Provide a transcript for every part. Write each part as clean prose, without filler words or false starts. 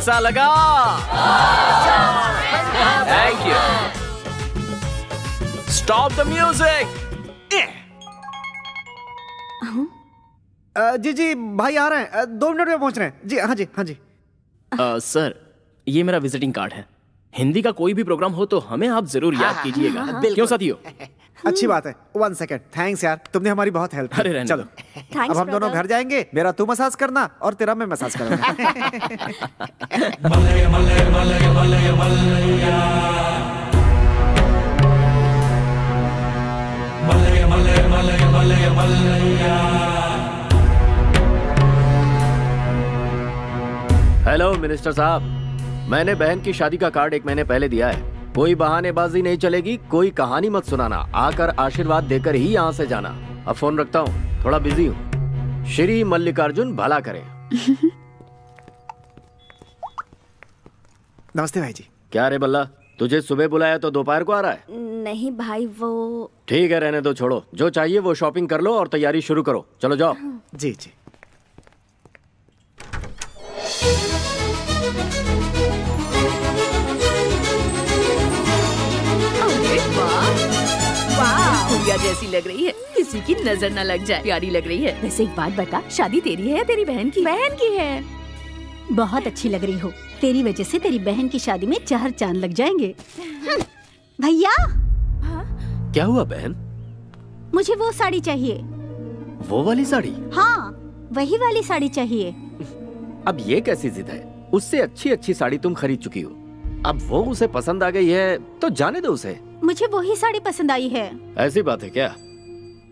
कैसा लगा? Thank you. Stop the music. जी जी भाई आ रहे हैं, 2 मिनट में पहुंच रहे हैं जी। हाँ जी हाँ जी। सर ये मेरा विजिटिंग कार्ड है। हिंदी का कोई भी प्रोग्राम हो तो हमें आप जरूर याद कीजिएगा। क्यों साथियों? अच्छी बात है। 1 सेकंड। थैंक्स यार, तुमने हमारी बहुत हेल्प की। अरे रहने चलो अब हम दोनों घर जाएंगे। मेरा तू मसाज करना और तेरा मैं मसाज करूंगा। हेलो मिनिस्टर साहब, मैंने बहन की शादी का कार्ड 1 महीने पहले दिया है। कोई बहानेबाजी नहीं चलेगी, कोई कहानी मत सुनाना, आकर आशीर्वाद देकर ही यहाँ से जाना। अब फोन रखता हूँ, थोड़ा बिजी हूँ। श्री मल्लिकार्जुन भला करे। नमस्ते भाई जी। क्या रे बल्ला, तुझे सुबह बुलाया तो दोपहर को आ रहा है? नहीं भाई वो। ठीक है रहने दो, छोड़ो। जो चाहिए वो शॉपिंग कर लो और तैयारी शुरू करो। चलो जाओ। जी जी। गुड़िया जैसी लग रही है, किसी की नजर न लग जाए। प्यारी लग रही है। वैसे एक बात बता, शादी तेरी है या तेरी बहन की? बहन की है। बहुत अच्छी लग रही हो। तेरी वजह से तेरी बहन की शादी में 4 चांद लग जाएंगे। भैया क्या हुआ बहन? मुझे वो साड़ी चाहिए। वो वाली साड़ी? हाँ वही वाली साड़ी चाहिए। अब ये कैसी जिद है? उससे अच्छी अच्छी साड़ी तुम खरीद चुकी हो। अब वो उसे पसंद आ गई है तो जाने दो उसे। मुझे वही साड़ी पसंद आई है। ऐसी बात है क्या?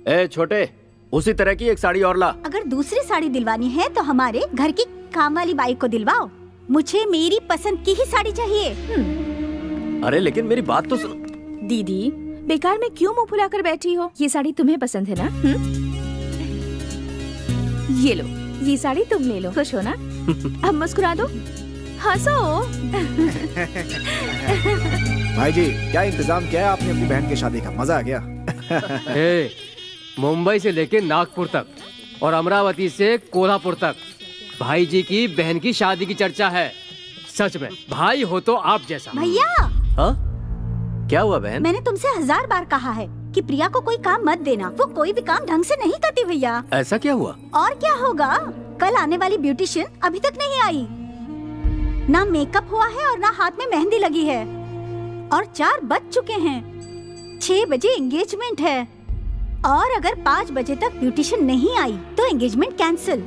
ए छोटे, उसी तरह की एक साड़ी और ला। अगर दूसरी साड़ी दिलवानी है तो हमारे घर की काम वाली बाई को दिलवाओ। मुझे मेरी पसंद की ही साड़ी चाहिए। अरे लेकिन मेरी बात तो सुनो। दीदी बेकार में क्यों मुंह फुलाकर बैठी हो? ये साड़ी तुम्हें पसंद है ना? ये लो, ये साड़ी तुम ले लो। खुश हो ना? अब मुस्कुरा दो, हंसो। भाई जी क्या इंतजाम किया है आपने अपनी बहन की शादी का? मजा आ गया। मुंबई से लेके नागपुर तक और अमरावती से कोल्हापुर तक भाई जी की बहन की शादी की चर्चा है। सच में भाई हो तो आप जैसा। भैया क्या हुआ बहन? मैंने तुमसे 1000 बार कहा है कि प्रिया को कोई काम मत देना। वो कोई भी काम ढंग से नहीं करती भैया। ऐसा क्या हुआ? और क्या होगा, कल आने वाली ब्यूटिशियन अभी तक नहीं आई। ना मेकअप हुआ है और ना हाथ में मेहंदी लगी है। और 4 बज चुके हैं। 6 बजे एंगेजमेंट है और अगर 5 बजे तक ब्यूटिशियन नहीं आई तो एंगेजमेंट कैंसिल।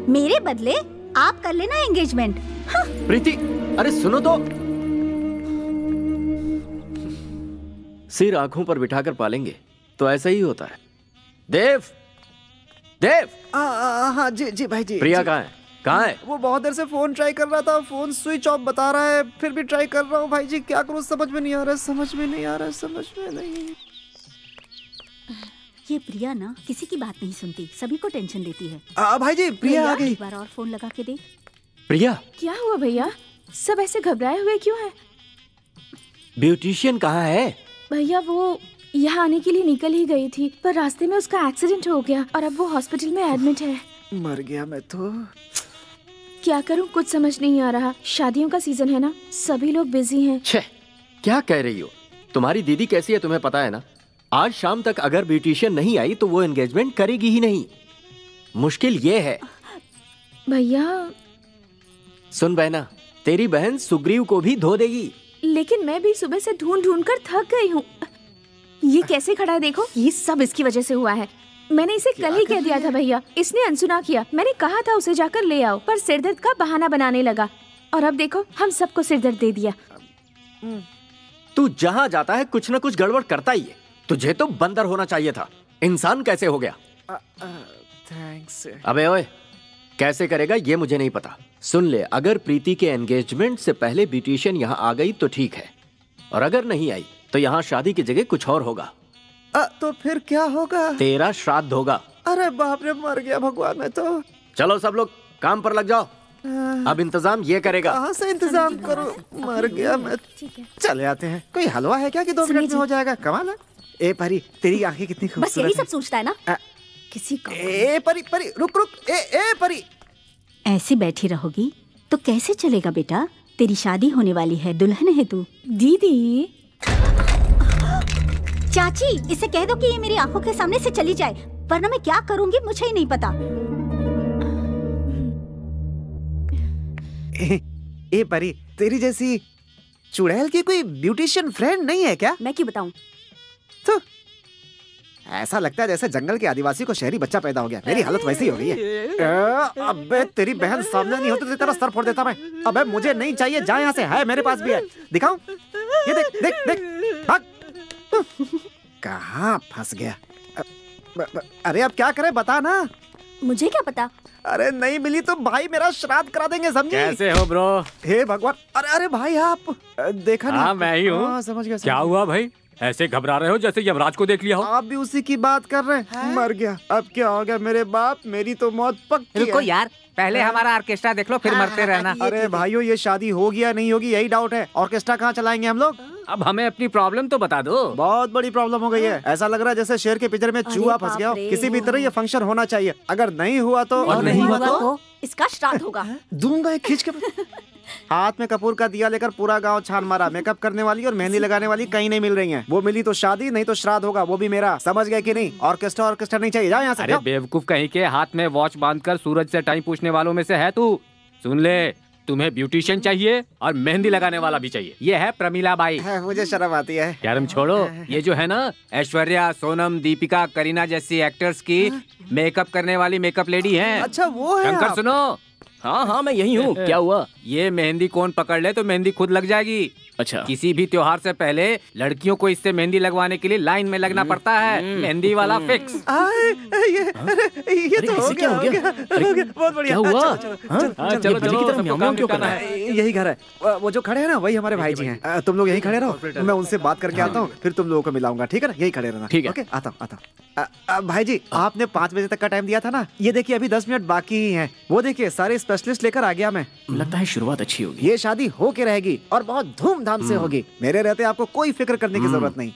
मेरे बदले आप कर लेना एंगेजमेंट। हाँ। प्रीति अरे सुनो तो। सिर आंखों पर बिठाकर पालेंगे तो ऐसा ही होता है। देव, देव। हाँ जी जी भाई जी। प्रिया कहाँ है? कहाँ है? वो बहुत देर से फोन ट्राई कर रहा था, फोन स्विच ऑफ बता रहा है, फिर भी ट्राई कर रहा हूँ भाई जी। क्या करूँ समझ में नहीं आ रहा, समझ में नहीं आ रहा, समझ में नहीं। ये प्रिया ना किसी की बात नहीं सुनती, सभी को टेंशन देती है। भाई जी प्रिया आ गई। एक बार और फोन लगा के देख। प्रिया क्या हुआ भैया? सब ऐसे घबराए हुए क्यों हैं? ब्यूटिशियन कहाँ है? भैया वो यहाँ आने के लिए निकल ही गई थी, पर रास्ते में उसका एक्सीडेंट हो गया और अब वो हॉस्पिटल में एडमिट है। मर गया मैं तो। क्या करूँ कुछ समझ नहीं आ रहा। शादियों का सीजन है ना, सभी लोग बिजी हैं। छे, क्या कह रही हो? तुम्हारी दीदी कैसी है तुम्हें पता है ना? आज शाम तक अगर ब्यूटिशियन नहीं आई तो वो एंगेजमेंट करेगी ही नहीं। मुश्किल ये है। भैया सुन बहना, तेरी बहन सुग्रीव को भी धो देगी। लेकिन मैं भी सुबह से ढूंढ ढूंढ कर थक गई हूँ। ये कैसे खड़ा है देखो, ये सब इसकी वजह से हुआ है। मैंने इसे कल ही कह दिया था भैया, इसने अनसुना किया। मैंने कहा था उसे जाकर ले आओ, पर सिरदर्द का बहाना बनाने लगा और अब देखो हम सबको सिरदर्द दे दिया। तू जहाँ जाता है कुछ न कुछ गड़बड़ करता ही है। तुझे तो बंदर होना चाहिए था, इंसान कैसे हो गया? थैंक्स। अबे ओए, कैसे करेगा ये मुझे नहीं पता। सुन ले, अगर प्रीति के एंगेजमेंट से पहले ब्यूटिशियन यहाँ आ गई तो ठीक है, और अगर नहीं आई तो यहाँ शादी की जगह कुछ और होगा। तो फिर क्या होगा? तेरा श्राद्ध होगा। अरे बाप रे, मर गया भगवान मैं तो। चलो सब लोग काम पर लग जाओ। अब इंतजाम ये करेगा। कहाँ से इंतजाम करो, मर गया मैं। चले आते हैं। कोई हलवा है क्या कि 2 मिनट में हो जाएगा? कमाल है। ए परी, तेरी आंखें कितनी खूबसूरत बस यही सब सोचता है ना किसी को। ए परी परी रुक रुक। ए परी, ऐसी बैठी रहोगी तो कैसे चलेगा बेटा? तेरी शादी होने वाली है, दुल्हन है तू। दीदी चाची, इसे कह दो कि ये मेरी आंखों के सामने से चली जाए, वरना मैं क्या करूंगी मुझे ही नहीं पता। ए परी, तेरी जैसी चुड़ैल की कोई ब्यूटिशियन फ्रेंड नहीं है क्या? मैं क्यों बताऊं? तो ऐसा लगता है जैसे जंगल के आदिवासी को शहरी बच्चा पैदा हो गया। मेरी हालत वैसी हो गई है। अबे तेरी बहन सामने नहीं होती तो तेरा सर फोड़ देता मैं। अबे मुझे नहीं चाहिए, जा यहाँ से। है मेरे पास भी है, दिखाऊं? ये देख देख देख, भाग। कहाँ फंस गया? अरे अब क्या करे, बता ना। मुझे क्या पता? अरे नहीं मिली तो भाई मेरा श्राद्ध करा देंगे, समझी? कैसे हो ब्रो? हे भगवान। अरे अरे भाई आप देखा नहीं? हाँ मैं ही हूँ। समझ गया। क्या हुआ भाई, ऐसे घबरा रहे हो जैसे यमराज को देख लिया हो? आप भी उसी की बात कर रहे हैं? मर गया। अब क्या हो गया मेरे बाप, मेरी तो मौत पक्की है। रुको यार, पहले हमारा ऑर्केस्ट्रा देख लो, फिर मरते रहना। अरे भाइयों, ये शादी होगी या नहीं होगी यही डाउट है। ऑर्केस्ट्रा कहाँ चलाएंगे हम लोग? अब हमें अपनी प्रॉब्लम तो बता दो। बहुत बड़ी प्रॉब्लम हो गई है। ऐसा लग रहा है जैसे शेर के पिंजरे में चूहा फंस गया हो। किसी भी तरह ये फंक्शन होना चाहिए। अगर नहीं हुआ तो और नहीं हुआ तो इसका श्राद्ध होगा। दूंगा एक खींच के। हाथ में कपूर का दिया लेकर पूरा गांव छान मारा। मेकअप करने वाली और मेहंदी लगाने वाली कहीं नहीं मिल रही हैं। वो मिली तो शादी, नहीं तो श्राद्ध होगा, वो भी मेरा। समझ गए कि नहीं? ऑर्केस्ट्रा नहीं चाहिए, जाओ यहाँ से। अरे बेवकूफ कहीं के, हाथ में वॉच बांधकर सूरज से टाइम पूछने वालों में से है तू। सुन ले, तुम्हें ब्यूटिशियन चाहिए और मेहंदी लगाने वाला भी चाहिए। ये है प्रमीला बाई। मुझे शर्म आती है। शर्म छोड़ो, ये जो है ना ऐश्वर्या, सोनम, दीपिका, करीना जैसी एक्टर्स की मेकअप करने वाली मेकअप लेडी हैं। अच्छा वो है। शंकर सुनो। हाँ हाँ मैं यही हूँ। क्या हुआ? ये मेहंदी कौन पकड़ ले तो मेहंदी खुद लग जाएगी। अच्छा। किसी भी त्योहार से पहले लड़कियों को इससे मेहंदी लगवाने के लिए लाइन में लगना पड़ता है। मेहंदी वाला फिक्स। ये तो हो गया, हो गया। बहुत बढ़िया। क्या हुआ? चलो चलो, यही घर है। वो जो खड़े हैं ना, वही हमारे भाई जी हैं। तुम लोग यही खड़े रहो, मैं उनसे बात करके आता हूँ, फिर तुम लोगों को मिलाऊंगा। ठीक है ना? यही खड़े रहना। ठीक है। ओके, आता हूँ। भाई जी, आपने 5 बजे तक का टाइम दिया था ना, ये देखिए अभी 10 मिनट बाकी ही हैं। वो देखिए सारे स्पेशलिस्ट लेकर आ गया मैं। लगता है शुरुआत अच्छी होगी। ये शादी हो के रहेगी और बहुत धूमधाम से होगी। मेरे रहते आपको कोई फिक्र करने की जरूरत नहीं।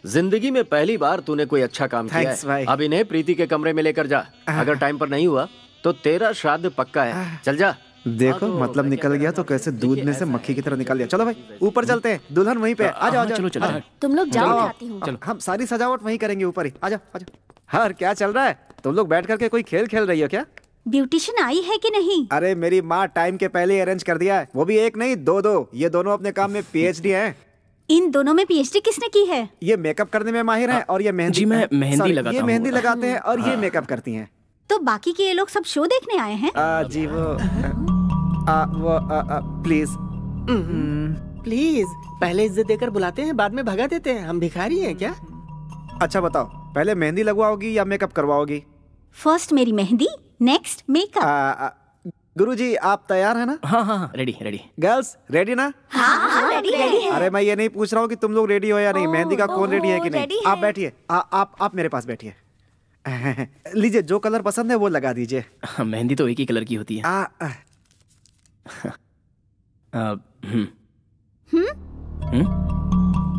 जिंदगी में पहली बार तूने कोई अच्छा काम किया Thanks, भाई। है। अब इन्हें प्रीति के कमरे में लेकर जा। अगर टाइम पर नहीं हुआ तो तेरा श्राद्ध पक्का है। चल जा। देखो मतलब निकल गया तो कैसे दूध में से मक्खी की तरह निकल गया। चलो भाई ऊपर चलते हैं, दुल्हन वहीं पे। आ जाओ। चलो चलो। तुम लोग जाओ, जाओ। मैं आती हूँ। हम सारी सजावट वहीं करेंगे ऊपर ही। आ जाओ। हाँ क्या चल रहा है? तुम लोग बैठ करके कोई खेल खेल रही हो क्या? ब्यूटिशियन आई है कि नहीं? अरे मेरी माँ टाइम के पहले अरेंज कर दिया है। वो भी एक नहीं, 2-2। ये दोनों अपने काम में PhD हैं। इन दोनों में PhD किसने की है? ये मेकअप करने में माहिर हैं और ये मेहंदी। जी मैं मेहंदी Sorry, लगाता ये हूँ। मेहंदी लगाते हैं और ये मेकअप करती हैं। तो बाकी के ये लोग सब शो देखने आए हैं? जी वो प्लीज प्लीज, पहले इज्जत देकर बुलाते हैं, बाद में भगा देते हैं। हम भिखारी हैं क्या? अच्छा बताओ, पहले मेहंदी लगवाओगी या मेकअप करवाओगी? फर्स्ट मेरी मेहंदी, नेक्स्ट मेकअप। गुरुजी आप तैयार है ना? हाँ रेडी। गर्ल्स रेडी ना? हाँ, रेडी है। अरे मैं ये नहीं पूछ रहा हूँ कि तुम लोग रेडी हो या नहीं। मेहंदी का कौन रेडी है कि नहीं? आप बैठिए। आप मेरे पास बैठिए। लीजिए, जो कलर पसंद है वो लगा दीजिए। मेहंदी तो एक ही कलर की होती है।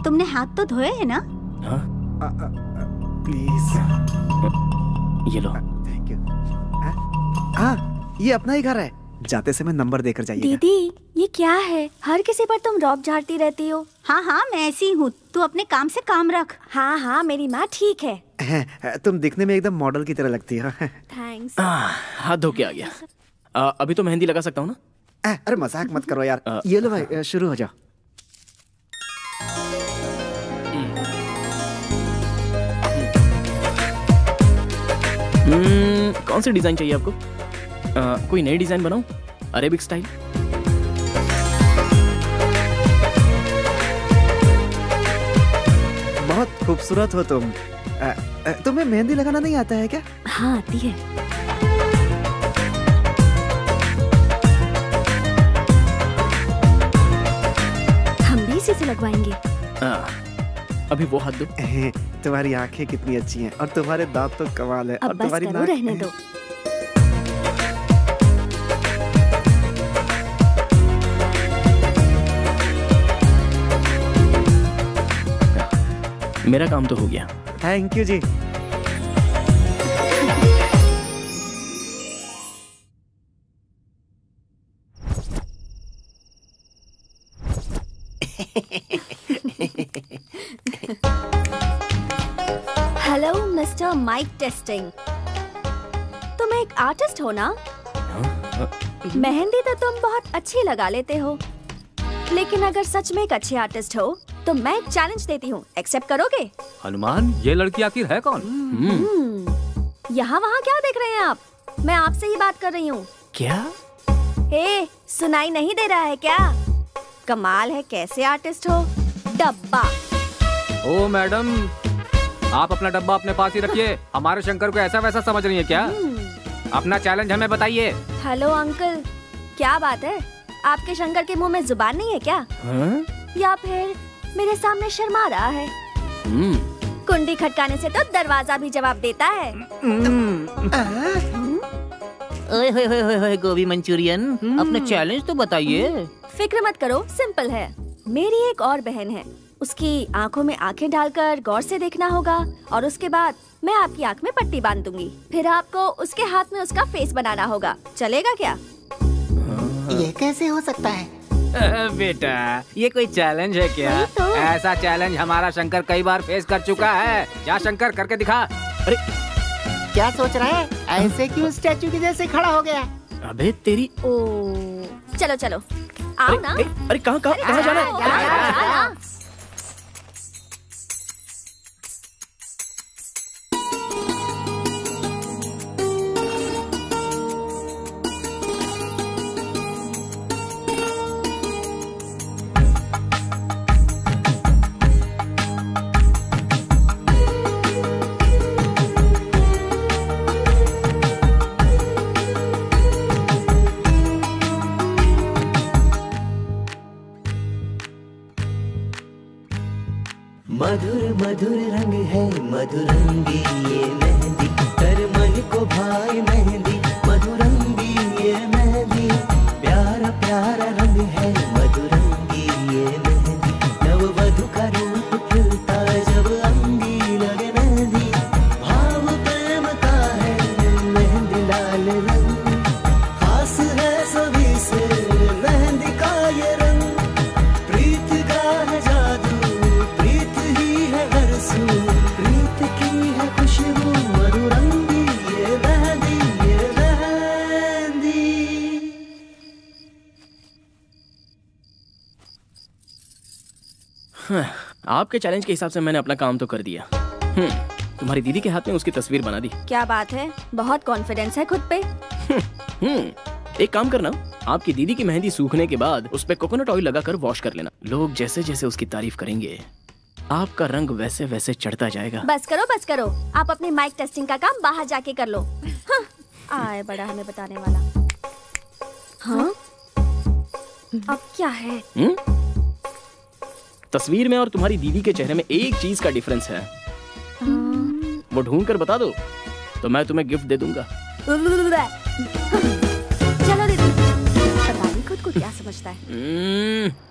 तुमने हाथ तो धोए है ना? प्लीज ये लो। Thank you. हाँ ये अपना ही घर है। जाते समय नंबर देकर जाइए। दीदी ये क्या है? हर किसी पर तुम रौब झाड़ती रहती हो। हाँ मैं ऐसी हूँ, तू अपने काम से काम रख। हाँ मेरी माँ ठीक है। तुम दिखने में एकदम मॉडल की तरह लगती हो। थैंक्स। हाथ धो के आ गया। अभी तो मेहंदी लगा सकता हूँ ना? अरे मजाक मत करो यार। ये लो भाई, शुरू हो जाओ। कौन सी डिजाइन चाहिए आपको? कोई नई डिजाइन बनाऊं? Arabic style? बहुत खूबसूरत हो तुम। तुम्हें मेहंदी लगाना नहीं आता है क्या? हाँ आती है। हम भी इसी से लगवाएंगे। अभी वो हाथ दो। तुम्हारी आंखें कितनी अच्छी हैं और तुम्हारे दांत तो कमाल है। अब और बस तुम्हारी करो, नाक रहने दो। मेरा काम तो हो गया। थैंक यू जी। हेलो मिस्टर माइक टेस्टिंग, तुम एक आर्टिस्ट हो ना? मेहंदी तो तुम बहुत अच्छी लगा लेते हो, लेकिन अगर सच में एक अच्छे आर्टिस्ट हो तो मैं एक चैलेंज देती हूँ, एक्सेप्ट करोगे? हनुमान, ये लड़की आखिर है कौन? यहाँ वहाँ क्या देख रहे हैं आप? मैं आपसे ही बात कर रही हूँ। क्या? हे, सुनाई नहीं दे रहा है क्या? कमाल है, कैसे आर्टिस्ट हो? डब्बा। ओ मैडम, आप अपना डब्बा अपने पास ही रखिए। हमारे शंकर को ऐसा वैसा समझ रही है क्या? अपना चैलेंज हमें बताइए। हेलो अंकल, क्या बात है? आपके शंकर के मुंह में जुबान नहीं है क्या? या फिर मेरे सामने शर्मा रहा है? कुंडी खटकाने से तो दरवाजा भी जवाब देता है। ओए होए होए होए होए गोभी मंचूरियन, अपना चैलेंज तो बताइए। फिक्र मत करो, सिंपल है। मेरी एक और बहन है, उसकी आंखों में आंखें डालकर गौर से देखना होगा और उसके बाद मैं आपकी आंख में पट्टी बांध दूंगी। फिर आपको उसके हाथ में उसका फेस बनाना होगा। चलेगा क्या? ये कैसे हो सकता है? बेटा, ये कोई चैलेंज है क्या? तो। ऐसा चैलेंज हमारा शंकर कई बार फेस कर चुका है। जा शंकर, करके दिखा। अरे क्या सोच रहा है? ऐसे क्यों स्टैचू के जैसे खड़ा हो गया? अबे तेरी। ओ, चलो चलो, आओ ना। अरे कहाँ जाना है? मधुर मधुर रंग है मधुरंगी ये मेहंदी, कर मन को भाई मेहंदी, मधुरंगी ये मेहंदी, प्यारा प्यारा रंग है मधुरंगी ये मेहंदी, नव वधु का रूप खिलता जब अंगी लगे मेहंदी, भाव प्रेम का है मेहंदी लाल रंग, खास है सभी से मेहंदी का ये रंग, प्रीत का है जादू, प्रीत की है खुशबू, मधुरंगी ये मेहंदी, ये मेहंदी। आपके चैलेंज के हिसाब से मैंने अपना काम तो कर दिया। तुम्हारी दीदी के हाथ में उसकी तस्वीर बना दी। क्या बात है, बहुत कॉन्फिडेंस है खुद पे। एक काम करना, आपकी दीदी की मेहंदी सूखने के बाद उस पे कोकोनट ऑयल लगाकर वॉश कर लेना। लोग जैसे जैसे उसकी तारीफ करेंगे आपका रंग वैसे वैसे चढ़ता जाएगा। बस करो, आप अपने माइक टेस्टिंग का काम बाहर जाके कर लो। हाँ, आए बड़ा हमें बताने वाला। हाँ, अब क्या है? तस्वीर में और तुम्हारी दीदी के चेहरे में एक चीज का डिफरेंस है। वो ढूंढ कर बता दो तो मैं तुम्हें गिफ्ट दे दूंगा। चलो दीदी, पता नहीं खुद को क्या समझता है।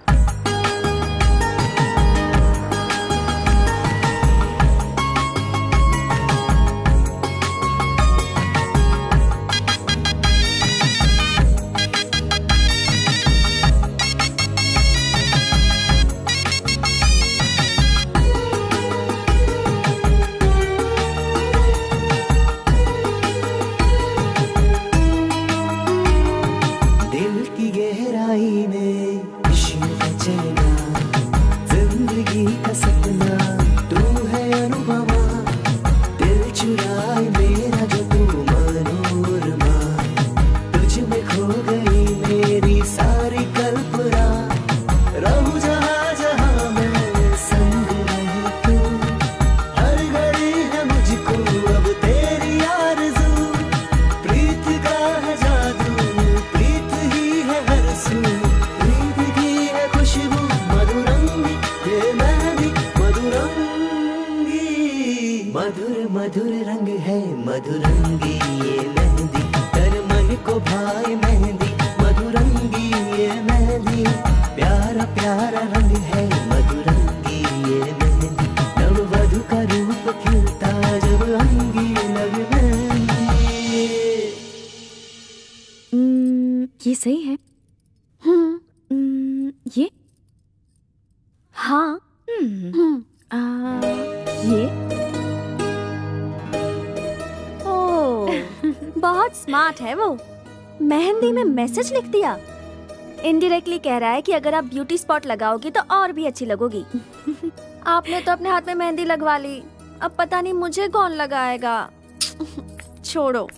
ये सही है। ये हाँ। ये बहुत स्मार्ट है वो। मेहंदी में मैसेज लिख दिया। इनडायरेक्टली कह रहा है कि अगर आप ब्यूटी स्पॉट लगाओगी तो और भी अच्छी लगोगी। आपने तो अपने हाथ में मेहंदी लगवा ली, अब पता नहीं मुझे कौन लगाएगा। छोड़ो।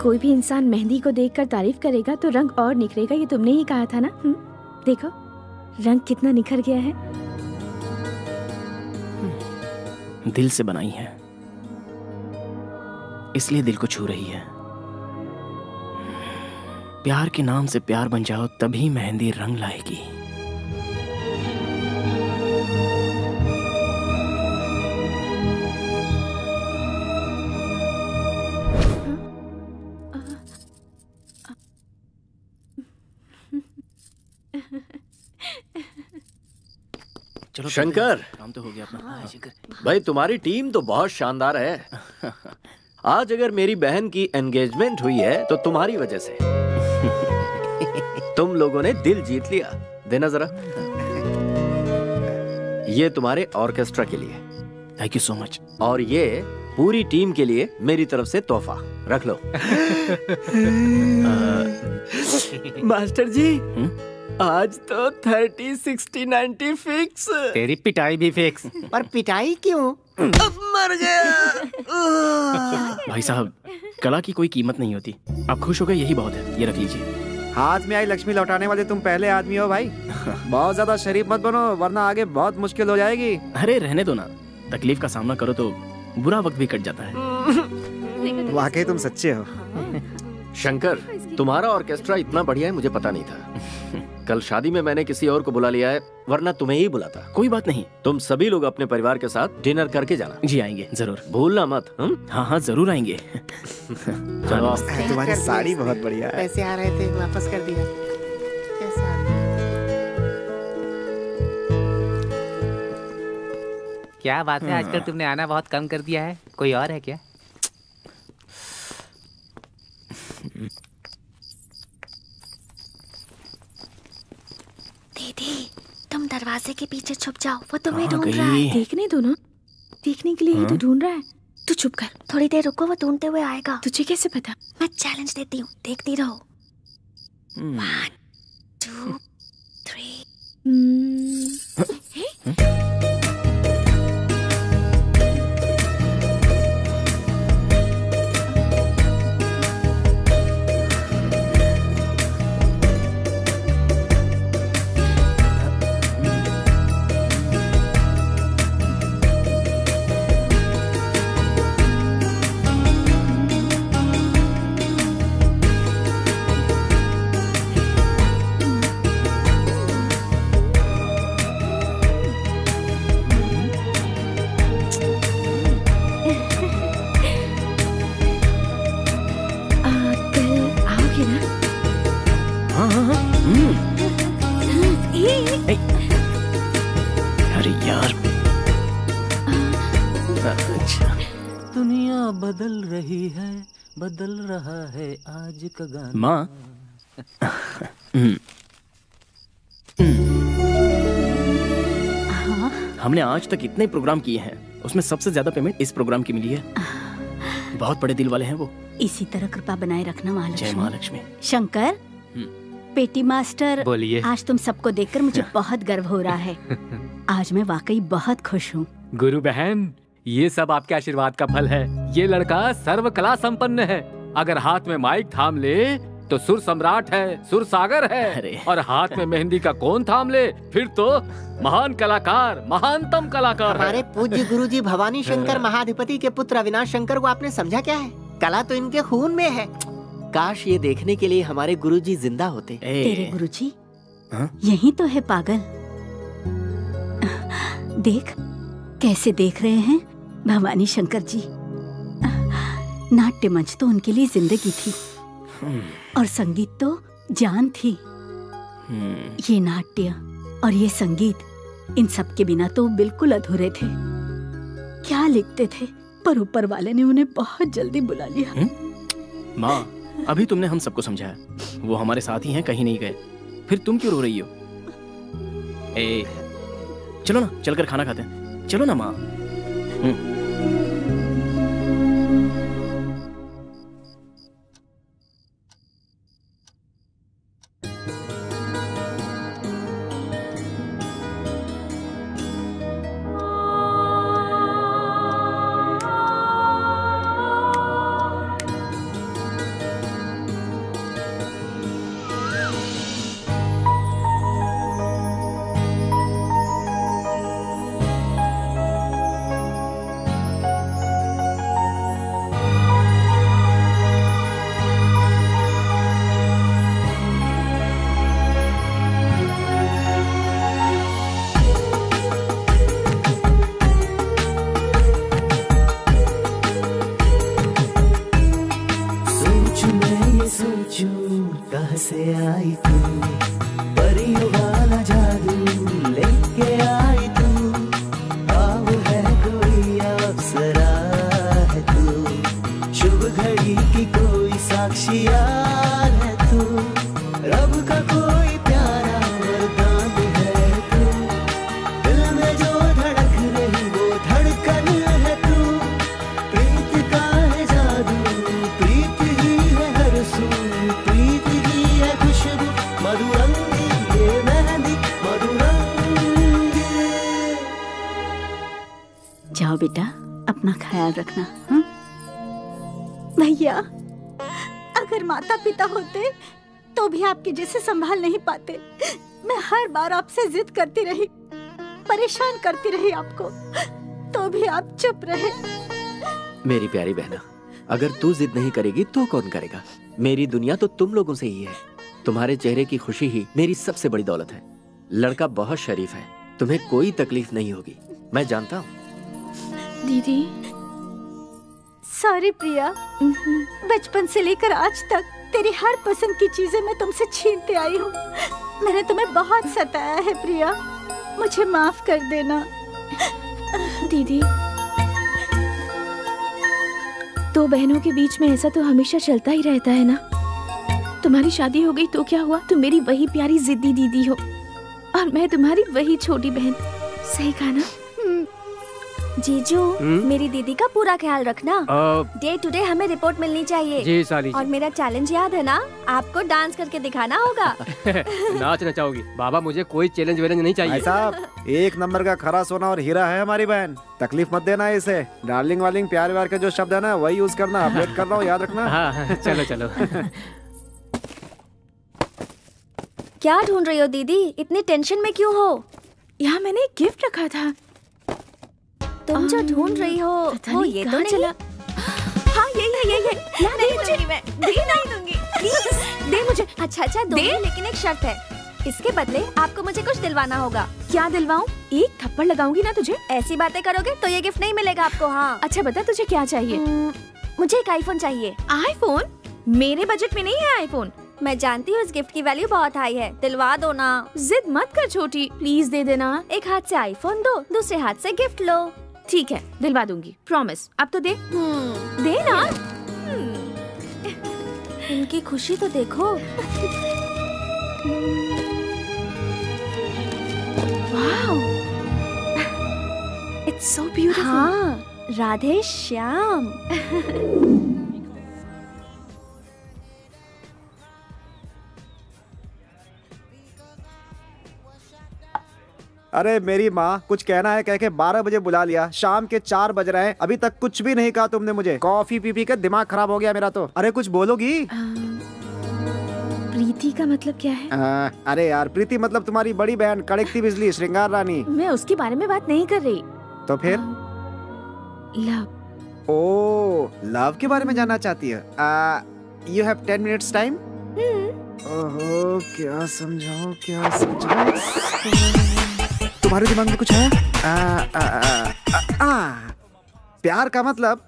कोई भी इंसान मेहंदी को देखकर तारीफ करेगा तो रंग और निखरेगा, ये तुमने ही कहा था ना। देखो रंग कितना निखर गया है। दिल से बनाई है, इसलिए दिल को छू रही है। प्यार के नाम से प्यार बन जाओ, तभी मेहंदी रंग लाएगी। चलो शंकर, काम तो हो गया अपना। भाई तुम्हारी टीम तो बहुत शानदार है। आज अगर मेरी बहन की एंगेजमेंट हुई है तो तुम्हारी वजह से। तुम लोगों ने दिल जीत लिया। देना जरा। ये तुम्हारे ऑर्केस्ट्रा के लिए। Thank you so much. और ये पूरी टीम के लिए मेरी तरफ से तोहफा। रख लो। मास्टर जी, आज तो 30, 60, 90 फिक्स। तेरी पिटाई भी फिक्स। पर पिटाई क्यों? मर गया। भाई साहब, कला की कोई कीमत नहीं होती। आप खुश हो गए, यही बहुत है। ये रख लीजिए। हाथ में आई लक्ष्मी लौटाने वाले तुम पहले आदमी हो भाई। बहुत ज्यादा शरीफ मत बनो, वरना आगे बहुत मुश्किल हो जाएगी। अरे रहने दो ना, तकलीफ का सामना करो तो बुरा वक्त भी कट जाता है। वाकई तुम सच्चे हो। शंकर, तुम्हारा ऑर्केस्ट्रा इतना बढ़िया है मुझे पता नहीं था। कल शादी में मैंने किसी और को बुला लिया है, वरना तुम्हें ही बुलाता। कोई बात नहीं, तुम सभी लोग अपने परिवार के साथ डिनर करके जाना। जी आएंगे जरूर, भूलना मत। हाँ हाँ जरूर आएंगे। चलो। तुम्हारी साड़ी बहुत बढ़िया है। पैसे आ रहे थे, वापस कर दिया। कैसा? क्या बात है, आजकल तुमने आना बहुत कम कर दिया है। कोई और है क्या? दीदी, तुम दरवाजे के पीछे छुप जाओ, वो तुम्हें कहाँ ढूंढ रहा है। गई? देखने दो ना, देखने के लिए ही तो ढूंढ रहा है। तू चुप कर। थोड़ी देर रुको, वो ढूंढते हुए आएगा। तुझे कैसे पता? मैं चैलेंज देती हूँ, देखती रहो। 1, 2, 3। अरे यार, अच्छा। दुनिया बदल रही है, बदल रहा है आज का गाना। माँ, हमने आज तक इतने प्रोग्राम किए हैं, उसमें सबसे ज्यादा पेमेंट इस प्रोग्राम की मिली है। बहुत बड़े दिल वाले हैं वो। इसी तरह कृपा बनाए रखना महालक्ष्मी। जय महालक्ष्मी। शंकर, पेटी मास्टर, बोलिए। आज तुम सबको देखकर मुझे बहुत गर्व हो रहा है। आज मैं वाकई बहुत खुश हूँ। गुरु बहन, ये सब आपके आशीर्वाद का फल है। ये लड़का सर्व कला संपन्न है। अगर हाथ में माइक थाम ले तो सुर सम्राट है, सुर सागर है। और हाथ में मेहंदी का कोन थाम ले फिर तो महान कलाकार, महानतम कलाकार है। हमारे पूज्य गुरुजी भवानी शंकर महाधिपति के पुत्र अविनाश शंकर को आपने समझा क्या है? कला तो इनके खून में है। काश ये देखने के लिए हमारे गुरुजी जिंदा होते। तेरे गुरुजी यही तो है पागल। देख कैसे देख रहे हैं भवानी शंकर जी। नाट्य मंच तो उनके लिए जिंदगी थी और संगीत तो जान थी। ये नाट्य और ये संगीत, इन सब के बिना तो बिल्कुल अधूरे थे। क्या लिखते थे, पर ऊपर वाले ने उन्हें बहुत जल्दी बुला लिया। माँ, अभी तुमने हम सबको समझाया, वो हमारे साथ ही हैं, कहीं नहीं गए। फिर तुम क्यों रो रही हो? चलो ना, चलकर खाना खाते हैं। चलो ना माँ। जाओ बेटा, अपना ख्याल रखना। भैया, अगर माता पिता होते तो भी आपके जैसे संभाल नहीं पाते। मैं हर बार आपसे जिद करती रही, परेशान करती रही आपको, तो भी आप चुप रहे। मेरी प्यारी बहना, अगर तू जिद नहीं करेगी तो कौन करेगा? मेरी दुनिया तो तुम लोगों से ही है। तुम्हारे चेहरे की खुशी ही मेरी सबसे बड़ी दौलत है। लड़का बहुत शरीफ है, तुम्हें कोई तकलीफ नहीं होगी, मैं जानता हूँ। दीदी, सॉरी प्रिया, बचपन से लेकर आज तक तेरी हर पसंद की चीजें मैं तुमसे छीनते आई हूँ। मैंने तुम्हें बहुत सताया है प्रिया, मुझे माफ कर देना। दीदी, दो बहनों के बीच में ऐसा तो हमेशा चलता ही रहता है ना। तुम्हारी शादी हो गई तो क्या हुआ, तुम मेरी वही प्यारी जिद्दी दीदी हो और मैं तुम्हारी वही छोटी बहन। सही कहा ना? जीजू, मेरी दीदी का पूरा ख्याल रखना। डे टू डे हमें रिपोर्ट मिलनी चाहिए। जी साली जी। और मेरा चैलेंज याद है ना, आपको डांस करके दिखाना होगा। नाच नचाओगी? बाबा मुझे कोई चैलेंज वैलेंज नहीं चाहिए। भाई साहब, एक नंबर का खरा सोना और हीरा है हमारी बहन, तकलीफ मत देना इसे। डार्लिंग वार्लिंग प्यार व्यार के जो शब्द है ना, वही यूज करना। अपडेट कर रहा हूँ, याद रखना। हाँ, चलो चलो। क्या ढूंढ रही हो दीदी? इतनी टेंशन में क्यों हो? यहाँ मैंने एक गिफ्ट रखा था। तुम जो ढूंढ रही हो वो ये तो नहीं चला? हाँ ये नहीं दूंगी मैं, नहीं दूंगी। प्लीज दे मुझे। अच्छा दे, लेकिन एक शर्त है, इसके बदले आपको मुझे कुछ दिलवाना होगा। क्या दिलवाऊं? एक थप्पड़ लगाऊंगी ना तुझे। ऐसी बातें करोगे तो ये गिफ्ट नहीं मिलेगा आपको। हाँ अच्छा बता, तुझे क्या चाहिए? मुझे एक आईफोन चाहिए। आईफोन? मेरे बजट में नहीं है आईफोन। मैं जानती हूँ इस गिफ्ट की वैल्यू बहुत हाई है, दिलवा दो ना। जिद मत कर छोटी, प्लीज दे देना। एक हाथ से आईफोन दो, दूसरे हाथ से गिफ्ट लो। ठीक है, दिलवा दूंगी, प्रॉमिस। अब तो दे। दे ना। इनकी खुशी तो देखो। Wow, it's so beautiful. हाँ, राधे श्याम। अरे मेरी माँ, कुछ कहना है कह के 12 बजे बुला लिया, शाम के 4 बज रहे हैं, अभी तक कुछ भी नहीं कहा तुमने मुझे। कॉफी पी पी के दिमाग खराब हो गया मेरा तो। अरे कुछ बोलोगी? प्रीति का मतलब क्या है? अरे यार, प्रीति मतलब तुम्हारी बड़ी बहन, कड़कती बिजली, श्रृंगार रानी। मैं उसके बारे में बात नहीं कर रही। तो फिर? लव। ओ, लव के बारे में जानना चाहती है? You have 10 minutes time. ओहो, क्या समझाऊं क्या समझाऊं? तुम्हारे दिमाग में कुछ है? प्यार का मतलब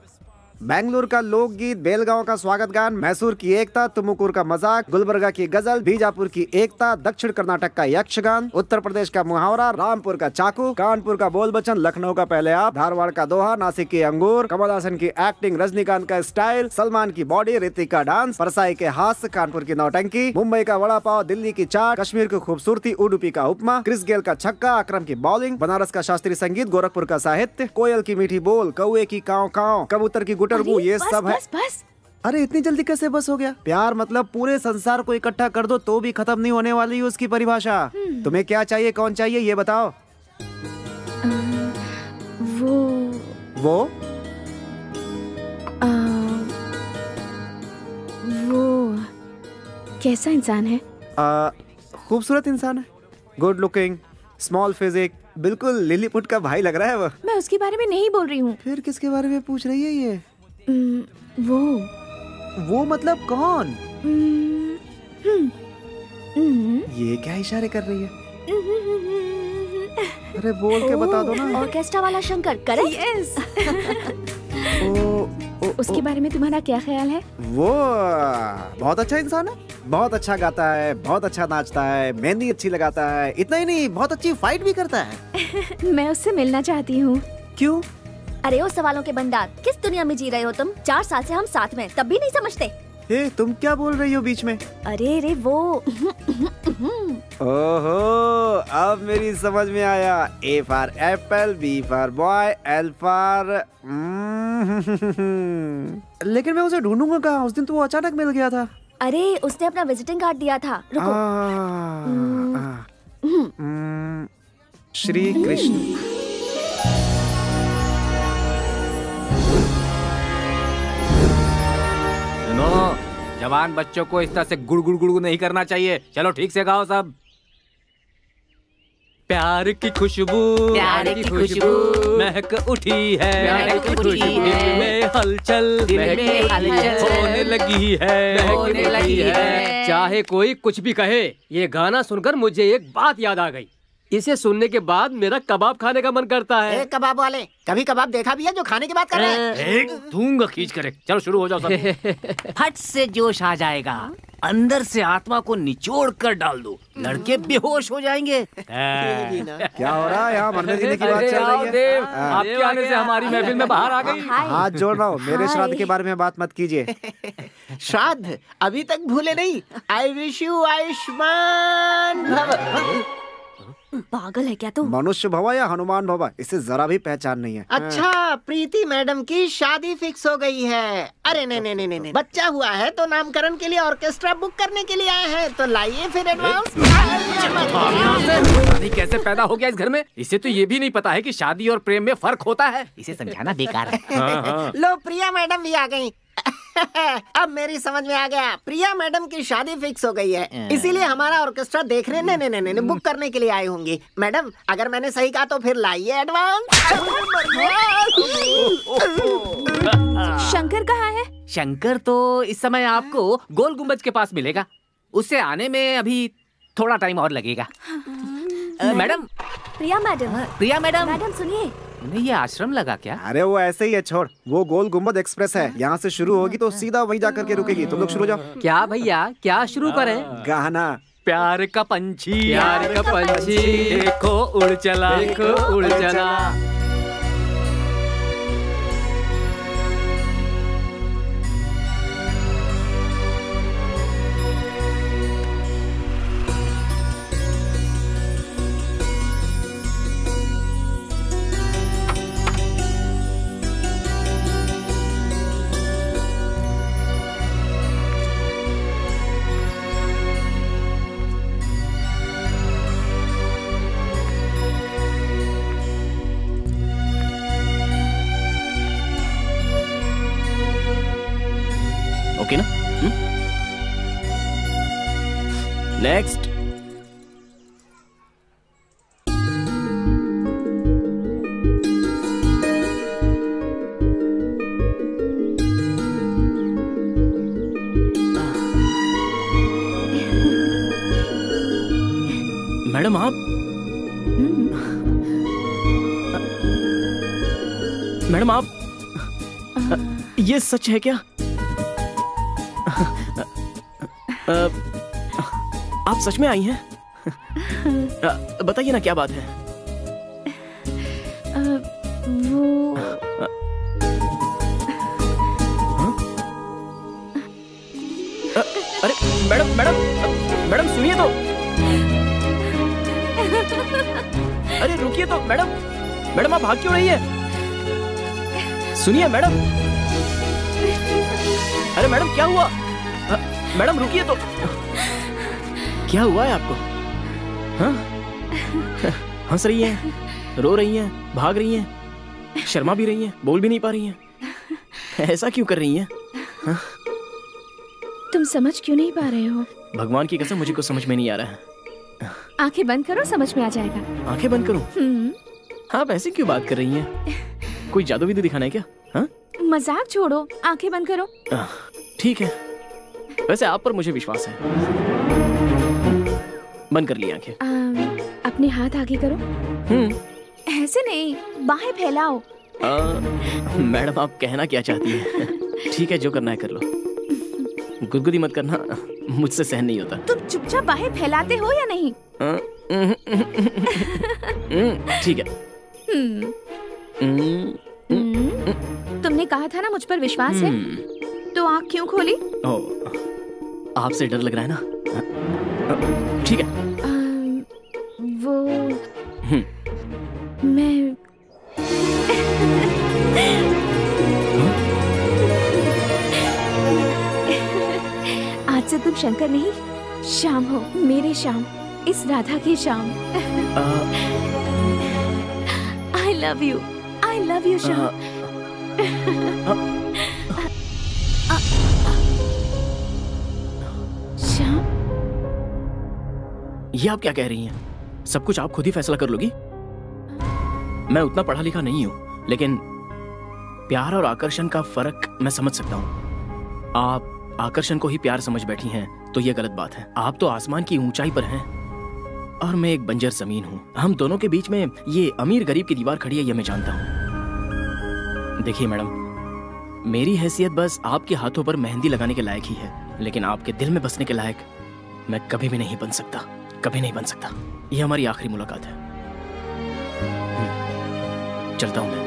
बेंगलुरु का लोकगीत, बेलगांव का स्वागत गान, मैसूर की एकता, तुमुकुर का मजाक, गुलबर्गा की गजल, बीजापुर की एकता, दक्षिण कर्नाटक का यक्षगान, उत्तर प्रदेश का मुहावरा, रामपुर का चाकू, कानपुर का बोल बचन, लखनऊ का पहले आप, धारवाड़ का दोहा, नासिक की अंगूर, कमल हासन की एक्टिंग, रजनीकांत का स्टाइल, सलमान की बॉडी, ऋतिक का डांस, परसाई के हास्य, कानपुर की नौटंकी, मुंबई का वड़ा पाव, दिल्ली की चाट, कश्मीर की खूबसूरती, उडुपी का उपमा, क्रिस गेल का छक्का, अकरम की बॉलिंग, बनारस का शास्त्रीय संगीत, गोरखपुर का साहित्य, कोयल की मीठी बोल, कौए की काव काव, कबूतर की गुटरगू, ये सब है। बस। अरे इतनी जल्दी कैसे बस हो गया? प्यार मतलब पूरे संसार को इकट्ठा कर दो तो भी खत्म नहीं होने वाली उसकी परिभाषा। तुम्हें क्या चाहिए, कौन चाहिए, ये बताओ। वो कैसा इंसान है? खूबसूरत इंसान है, गुड लुकिंग, स्मॉल फिजिक, बिल्कुल लिलीपुट का भाई लग रहा है वो। मैं उसके बारे में नहीं बोल रही हूँ। फिर किसके बारे में पूछ रही है ये? वो मतलब कौन? ये क्या इशारे कर रही है? अरे बोल के बता दो ना। ऑर्केस्ट्रा वाला शंकर, करेक्ट? यस। उसके बारे में तुम्हारा क्या ख्याल है? वो बहुत अच्छा इंसान है, बहुत अच्छा गाता है, बहुत अच्छा नाचता है, मेहंदी अच्छी लगाता है, इतना ही नहीं बहुत अच्छी फाइट भी करता है। मैं उससे मिलना चाहती हूँ। क्यों? अरे ओ सवालों के भंडार, किस दुनिया में जी रहे हो तुम? 4 साल से हम साथ में, तब भी नहीं समझते। तुम क्या बोल रही हो बीच में? अरे वो ओहो, अब मेरी समझ में आया। A for apple, B for boy, L for लेकिन मैं उसे ढूंढूंगा कहाँ? उस दिन तो वो अचानक मिल गया था। अरे उसने अपना विजिटिंग कार्ड दिया था। रुको। श्री कृष्ण। जवान बच्चों को इस तरह से गुड़ गुड़ गुड़ नहीं करना चाहिए। चलो ठीक से गाओ सब। प्यार की खुशबू, प्यार की खुशबू महक उठी है, महक उठी है, दिल में हलचल, दिल में हलचल होने लगी है, होने लगी है। चाहे कोई कुछ भी कहे, ये गाना सुनकर मुझे एक बात याद आ गई। इसे सुनने के बाद मेरा कबाब खाने का मन करता है। कबाब वाले, कभी कबाब देखा भी है जो खाने की बात कर रहे हैं? एक दूंगा खींच कर। चलो शुरू हो जाओ सब। फट से जोश आ जाएगा, अंदर से आत्मा को निचोड़ कर डाल दो, लड़के बेहोश हो जाएंगे। क्या हो रहा है यहाँ? मरने जीने की बात चल रही है। देव, आपके आने से हमारी महफिल में बाहर आ गई। हाथ जोड़ रहा हूँ, मेरे श्राद्ध के बारे में बात मत कीजिए। श्राद्ध अभी तक भूले नहीं। आई विश यू आयुष्मान भव। पागल है क्या तू? मनुष्य भवा या हनुमान भवा, इसे जरा भी पहचान नहीं है। अच्छा, प्रीति मैडम की शादी फिक्स हो गई है। अरे नहीं, बच्चा हुआ है तो नामकरण के लिए ऑर्केस्ट्रा बुक करने के लिए आए हैं, तो लाइए फिर एडवांस। शादी कैसे पैदा हो गया इस घर में? इसे तो ये भी नहीं पता है कि शादी और प्रेम में फर्क होता है। इसे समझाना बेकार है। लो, प्रिया मैडम भी आ गई। अब मेरी समझ में आ गया, प्रिया मैडम की शादी फिक्स हो गई है, इसीलिए हमारा ऑर्केस्ट्रा देखने नहीं बुक करने के लिए आई होंगी। मैडम, अगर मैंने सही कहा तो फिर लाइए एडवांस। शंकर कहाँ है? शंकर तो इस समय आपको गोल गुम्बद के पास मिलेगा। उसे आने में अभी थोड़ा टाइम और लगेगा। मैडम, प्रिया मैडम, प्रिया मैडम, मैडम सुनिए। उन्हें ये आश्रम लगा क्या? अरे वो ऐसे ही है, छोड़। वो गोल गुम्बद एक्सप्रेस है, यहाँ से शुरू होगी तो सीधा वहीं जाकर के रुकेगी। तुम लोग शुरू हो जाओ। क्या भैया, क्या शुरू करें? गाना। प्यार का पंछी, प्यार का पंछी, देखो उड़ चला, देखो उड़ चला। ओके ना? नेक्स्ट। मैडम आप मैडम आप ये सच है क्या? आप सच में आई हैं? बताइए ना क्या बात है? वो अरे मैडम मैडम मैडम सुनिए तो। अरे रुकिए तो मैडम। मैडम आप भाग क्यों रही है? सुनिए मैडम। अरे मैडम क्या हुआ? मैडम रुकिए तो। क्या हुआ है आपको? हाँ? हंस रही हैं, रो रही हैं, भाग रही हैं, शर्मा भी रही हैं, बोल भी नहीं पा रही हैं। ऐसा क्यों कर रही हैं? हाँ? तुम समझ क्यों नहीं पा रहे हो? भगवान की कसम मुझे कुछ समझ में नहीं आ रहा है। आंखें बंद करो, समझ में आ जाएगा। आंखें बंद करूं? आप ऐसे क्यों बात कर रही हैं? कोई जादू विदू दिखाना है क्या? हाँ? मजाक छोड़ो, आंखें बंद करो। ठीक है, वैसे आप पर मुझे विश्वास है। बंद कर ली आंखें। अपने हाथ आगे करो। ऐसे नहीं, बाहें फैलाओ। मैडम आप कहना क्या चाहती हैं? ठीक है, जो करना है कर लो। गुदगुदी मत करना, मुझसे सहन नहीं होता। तुम चुपचाप बाहें फैलाते हो या नहीं? ठीक है। तुमने कहा था ना मुझ पर विश्वास है, तो आँख क्यों खोली? आपसे डर लग रहा है ना? ठीक है। वो मैं आज से तुम शंकर नहीं, श्याम हो, मेरे श्याम, इस राधा के Shyam. I love you, I love you, Shyam. ये आप क्या कह रही हैं? सब कुछ आप खुद ही फैसला कर लोगी? मैं उतना पढ़ा लिखा नहीं हूं, लेकिन प्यार और आकर्षण का फर्क मैं समझ सकता हूं। आप आकर्षण को ही प्यार समझ बैठी हैं तो ये गलत बात है। आप तो आसमान की ऊंचाई पर हैं और मैं एक बंजर जमीन हूं। हम दोनों के बीच में ये अमीर गरीब की दीवार खड़ी है, ये मैं जानता हूं। देखिए मैडम, मेरी हैसियत बस आपके हाथों पर मेहंदी लगाने के लायक ही है, लेकिन आपके दिल में बसने के लायक मैं कभी भी नहीं बन सकता, कभी नहीं बन सकता। ये हमारी आखिरी मुलाकात है। चलता हूं मैं।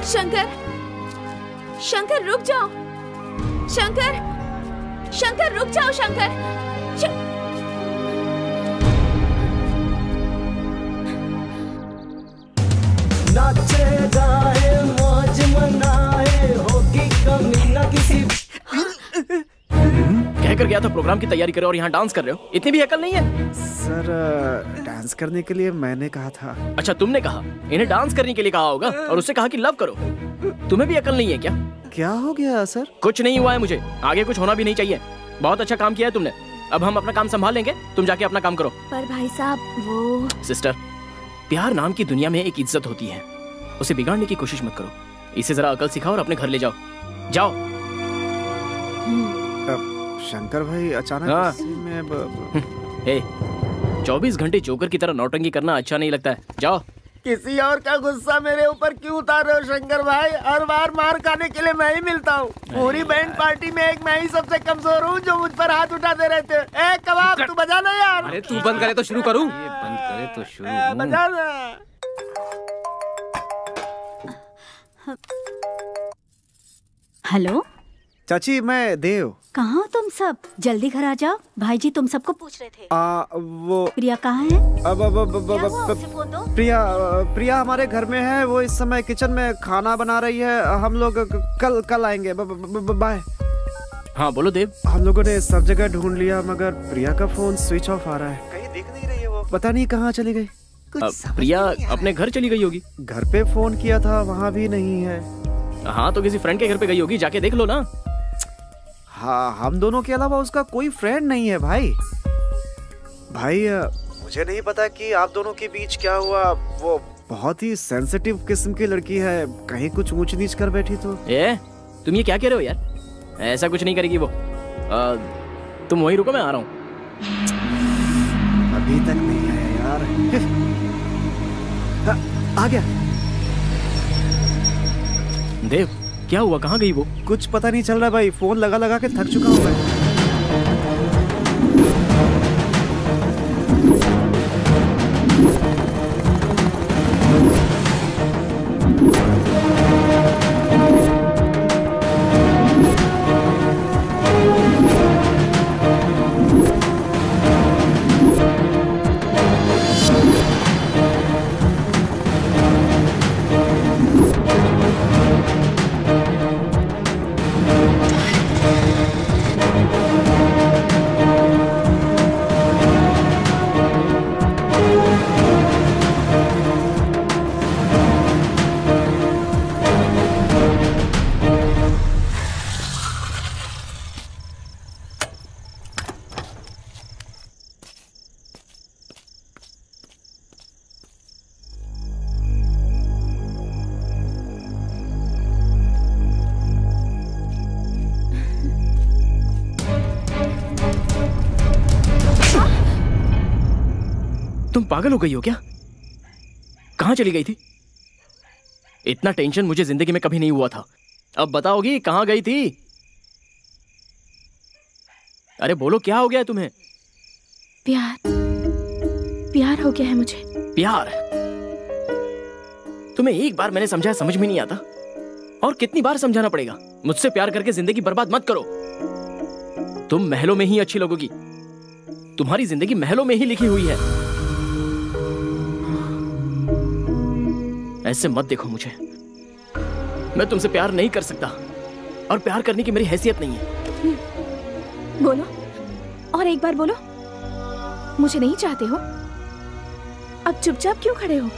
शंकर, शंकर रुक जाओ। शंकर, शंकर रुक जाओ। शंकर, नाचे गाए मौज मनाए, होगी कमी ना किसी। कहकर गया था प्रोग्राम की तैयारी करो और यहाँ डांस कर रहे हो। इतनी भी अकल नहीं है? सर डांस करने के लिए मैंने कहा था। अच्छा तुमने कहा? इन्हें डांस करने के लिए कहा होगा और उससे कहा कि लव करो। तुम्हें भी अकल नहीं है क्या? क्या हो गया सर? कुछ नहीं हुआ है मुझे, आगे कुछ होना भी नहीं चाहिए। बहुत अच्छा काम किया है तुमने। अब हम अपना काम संभाल लेंगे, तुम जाके अपना काम करो। पर भाई साहब वो। सिस्टर, प्यार नाम की दुनिया में एक इज्जत होती है, उसे बिगाड़ने की कोशिश मत करो। इसे जरा अकल सिखाओ और अपने घर ले जाओ। जाओ। शंकर भाई अचानक में 24 घंटे जोकर की तरह नौटंकी करना अच्छा नहीं लगता है। जाओ। किसी और का गुस्सा मेरे ऊपर क्यों उतार रहे हो शंकर भाई? हर बार मार खाने के लिए मैं ही मिलता हूँ। पूरी बैंड पार्टी में एक मैं ही सबसे कमजोर हूँ जो मुझ पर हाथ उठाते रहते। ए कबाब तू बजा ना यार। अरे तू बंद करे तो शुरू करूँ? बंद करे तो शुरू। बजा ना। हेलो चाची, मैं देव। कहाँ हो तुम सब? जल्दी घर आ जाओ, भाई जी तुम सबको पूछ रहे थे। वो प्रिया कहाँ है? प्रिया हमारे घर में है। वो इस समय किचन में खाना बना रही है। हम लोग कल आएंगे। बाय। हाँ बोलो देव। हम लोगों ने सब जगह ढूंढ लिया मगर प्रिया का फोन स्विच ऑफ आ रहा है। कहीं दिख नहीं रही है वो। पता नहीं कहाँ चली गई। प्रिया अपने घर चली गई होगी। घर पे फोन किया था, वहाँ भी नहीं है। हाँ तो किसी फ्रेंड के घर पे गई होगी, जाके देख लो ना। हाँ, हम दोनों के अलावा उसका कोई फ्रेंड नहीं है भाई। मुझे नहीं पता कि आप दोनों के बीच क्या हुआ। वो बहुत ही सेंसिटिव किस्म की लड़की है, कहीं कुछ ऊंच नीच कर बैठी तो। तुम ये क्या कह रहे हो यार? ऐसा कुछ नहीं करेगी वो। तुम वहीं रुको, मैं आ रहा हूँ। अभी तक नहीं आया यार। आ गया। देव क्या हुआ, कहाँ गई वो? कुछ पता नहीं चल रहा भाई, फोन लगा लगा के थक चुका हूँ मैं। तुम पागल हो गई हो क्या? कहाँ चली गई थी? इतना टेंशन मुझे जिंदगी में कभी नहीं हुआ था। अब बताओगी कहाँ गई थी? अरे बोलो क्या हो गया है तुम्हें? प्यार हो गया है मुझे। प्यार? तुम्हें एक बार मैंने समझाया समझ में नहीं आता, और कितनी बार समझाना पड़ेगा? मुझसे प्यार करके जिंदगी बर्बाद मत करो। तुम महलों में ही अच्छी लगोगी, तुम्हारी जिंदगी महलों में ही लिखी हुई है। ऐसे मत देखो मुझे, मैं तुमसे प्यार नहीं कर सकता और प्यार करने की मेरी हैसियत नहीं है। बोलो, और एक बार बोलो, मुझे नहीं चाहते हो? अब चुपचाप क्यों खड़े हो?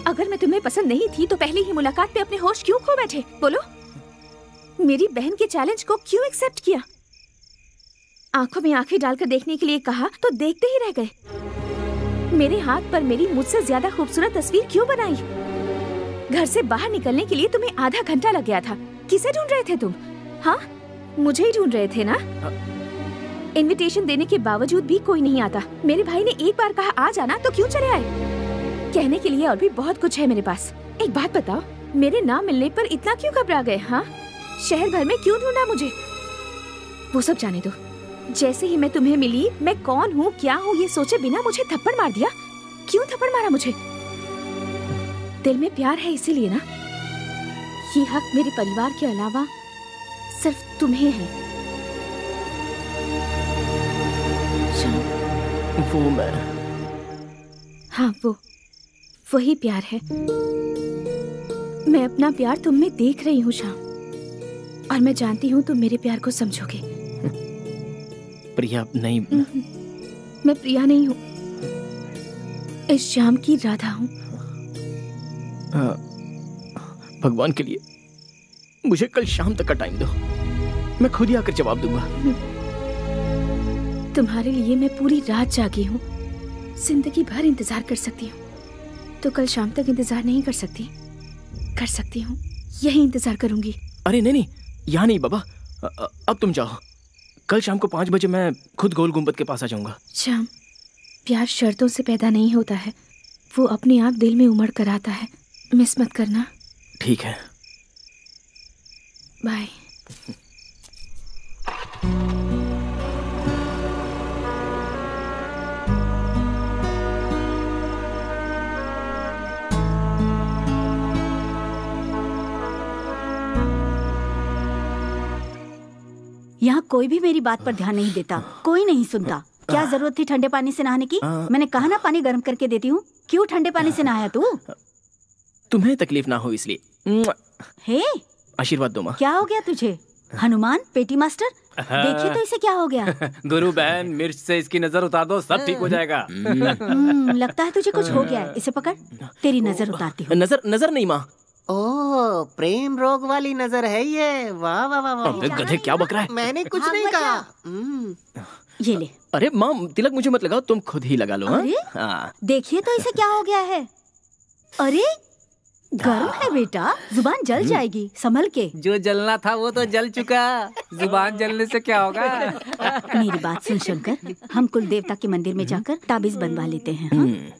अगर मैं तुम्हें पसंद नहीं थी तो पहली ही मुलाकात पे अपने होश क्यों खो बैठे? बोलो, मेरी बहन के चैलेंज को क्यों एक्सेप्ट किया? आंखों में आंखें डालकर देखने के लिए कहा तो देखते ही रह गए। मेरे हाथ पर मेरी मुझसे ज्यादा खूबसूरत तस्वीर क्यों बनाई? घर से बाहर निकलने के लिए तुम्हें आधा घंटा लग गया था। किसे ढूंढ रहे थे तुम? हाँ, मुझे ही ढूंढ रहे थे ना? इनविटेशन देने के बावजूद भी कोई नहीं आता। मेरे भाई ने एक बार कहा आ जाना तो क्यों चले आए? कहने के लिए और भी बहुत कुछ है मेरे पास। एक बात बताओ, मेरे ना मिलने पर इतना क्यों घबरा गए? हाँ, शहर भर में क्यों ढूंढा मुझे? वो सब जाने दो। जैसे ही मैं तुम्हें मिली, मैं कौन हूँ, क्या हूँ, ये सोचे बिना मुझे थप्पड़ मार दिया। क्यों थप्पड़ मारा मुझे? दिल में प्यार है इसीलिए ना? ये हक मेरे परिवार के अलावा सिर्फ तुम्हें है। वो मैं, हाँ, वही प्यार है। मैं अपना प्यार तुम में देख रही हूँ श्याम, और मैं जानती हूँ तुम मेरे प्यार को समझोगे। प्रिया नहीं, मैं प्रिया नहीं हूँ, इस श्याम की राधा हूँ। भगवान के लिए मुझे कल शाम तक का टाइम दो, मैं खुद ही आकर जवाब दूंगा। तुम्हारे लिए मैं पूरी रात जागी हूँ, जिंदगी भर इंतजार कर सकती हूँ। तो कल शाम तक इंतजार नहीं कर सकती? कर सकती हूँ, यही इंतजार करूंगी। अरे नहीं, यहाँ नहीं बाबा, अब तुम जाओ। कल शाम को 5 बजे मैं खुद गोल गुंबद के पास आ जाऊंगा। श्याम, प्यार शर्तों से पैदा नहीं होता है, वो अपने आप दिल में उमड़ कर आता है। मिस मत करना। ठीक है, बाय। यहाँ कोई भी मेरी बात पर ध्यान नहीं देता, कोई नहीं सुनता। क्या जरूरत थी ठंडे पानी से नहाने की? मैंने कहा ना पानी गर्म करके देती हूँ। क्यों ठंडे पानी से नहाया तू? तुम्हें तकलीफ ना हो इसलिए। हे, आशीर्वाद दो माँ। क्या हो गया तुझे? हनुमान पेटी मास्टर, देखिए तो इसे क्या हो गया? गुरु बहन, मिर्च से इसकी नजर उतार दो, सब ठीक हो जाएगा। लगता है तुझे कुछ हो गया है। इसे पकड़, तेरी नजर उतारती हूँ। नजर नहीं माँ। ओह, प्रेम रोग वाली नजर है ये। वाह वाह वाह वाह। गधे, क्या बक रहा है? मैंने कुछ नहीं कहा। ये ले। अरे माँ, तिलक मुझे मत लगाओ, तुम खुद ही लगा लो। हाँ, देखिए तो इसे क्या हो गया है। अरे गर्म है बेटा, जुबान जल जाएगी, संभल के। जो जलना था वो तो जल चुका, जुबान जलने से क्या होगा? मेरी बात सुन शंकर, हम कुल देवता के मंदिर में जाकर ताबीज बनवा लेते हैं।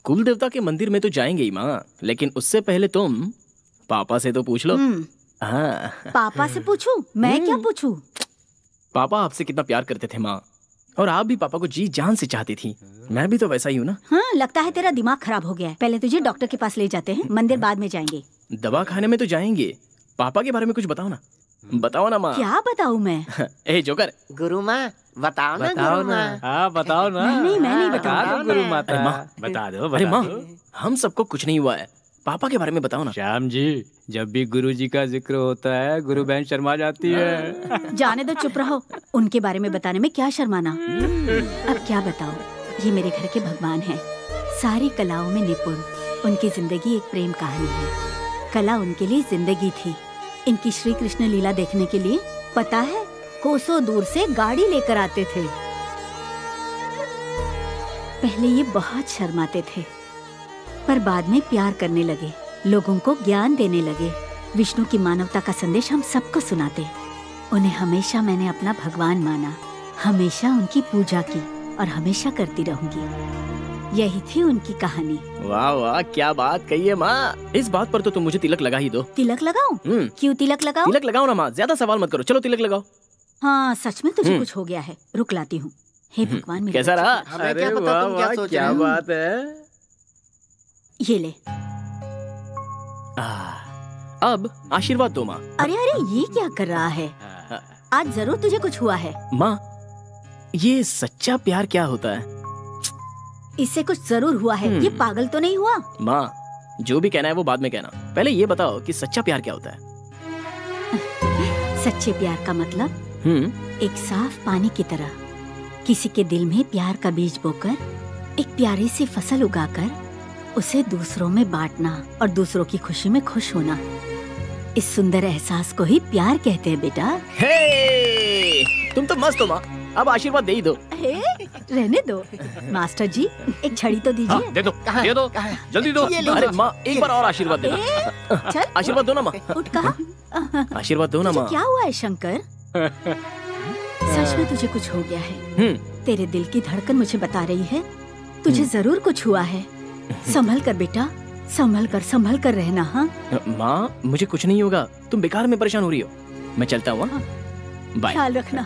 कुल देवता के मंदिर में तो जाएंगे ही माँ, लेकिन उससे पहले तुम पापा से तो पूछ लो। हाँ। पापा से पूछूं? मैं क्या पूछूं? पापा आपसे कितना प्यार करते थे माँ, और आप भी पापा को जी जान से चाहती थी। मैं भी तो वैसा ही हूँ ना। हाँ, लगता है तेरा दिमाग खराब हो गया है। पहले तुझे डॉक्टर के पास ले जाते हैं, मंदिर बाद में जाएंगे। दवा खाने में तो जाएंगे, पापा के बारे में कुछ बताओ ना। बताओ ना माँ। क्या बताऊँ मैं? ए जोकर। गुरु माँ बताओ ना, गुरु माँ। हाँ बताओ ना। नहीं, मैं नहीं बताऊंगा। गुरु माता, बता दो। अरे माँ, हम सबको कुछ नहीं हुआ है, पापा के बारे में बताओ ना। श्याम जी, जब भी गुरु जी का जिक्र होता है, गुरु बहन शर्मा जाती है। जाने दो, चुप रहो। उनके बारे में बताने में क्या शर्माना। अब क्या बताओ, ये मेरे घर के भगवान हैं, सारी कलाओं में निपुण। उनकी जिंदगी एक प्रेम कहानी है। कला उनके लिए जिंदगी थी। इनकी श्री कृष्ण लीला देखने के लिए पता है कोसों दूर से गाड़ी लेकर आते थे। पहले ये बहुत शर्माते थे, पर बाद में प्यार करने लगे, लोगों को ज्ञान देने लगे, विष्णु की मानवता का संदेश हम सबको सुनाते। उन्हें हमेशा मैंने अपना भगवान माना, हमेशा उनकी पूजा की और हमेशा करती रहूंगी। यही थी उनकी कहानी। वाह वाह, क्या बात कही है माँ। इस बात पर तो तुम मुझे तिलक लगा ही दो। तिलक लगाऊं? क्यों तिलक लगाऊं? तिलक लगाओ ना माँ, ज्यादा सवाल मत करो। चलो तिलक लगाओ। हाँ, सच में तुझे कुछ हो गया है। रुक लाती हूँ। हे भगवान, मेरे कैसा रहा? हमें क्या पता तुम क्या सोच रहे हो। क्या बात है। ये ले। अब आशीर्वाद दो माँ। अरे अरे, ये क्या कर रहा है? आज जरूर तुझे कुछ हुआ है। माँ, ये सच्चा प्यार क्या होता है? इससे कुछ जरूर हुआ है। ये पागल तो नहीं हुआ? माँ, जो भी कहना है वो बाद में कहना, पहले ये बताओ कि सच्चा प्यार क्या होता है? सच्चे प्यार का मतलब एक साफ पानी की तरह किसी के दिल में प्यार का बीज बोकर एक प्यारी सी फसल उगाकर उसे दूसरों में बांटना और दूसरों की खुशी में खुश होना। इस सुंदर एहसास को ही प्यार कहते हैं बेटा। हे, तुम तो मस्त हो माँ। अब आशीर्वाद दे ही दो। हे, रहने दो। मास्टर जी एक छड़ी तो दीजिए। हाँ, दे दो, दे दो, जल्दी दो। अरे माँ एक बार और आशीर्वाद दे दो। चल आशीर्वाद दो ना माँ। उठ कहा। आशीर्वाद दो ना माँ। क्या हुआ है शंकर? सच में तुझे कुछ हो गया है। तेरे दिल की धड़कन मुझे बता रही है तुझे जरूर कुछ हुआ है। संभल कर बेटा, संभल कर रहना। हाँ माँ मुझे कुछ नहीं होगा, तुम बेकार में परेशान हो रही हो। मैं चलता हूँ। बाय। ख्याल रखना।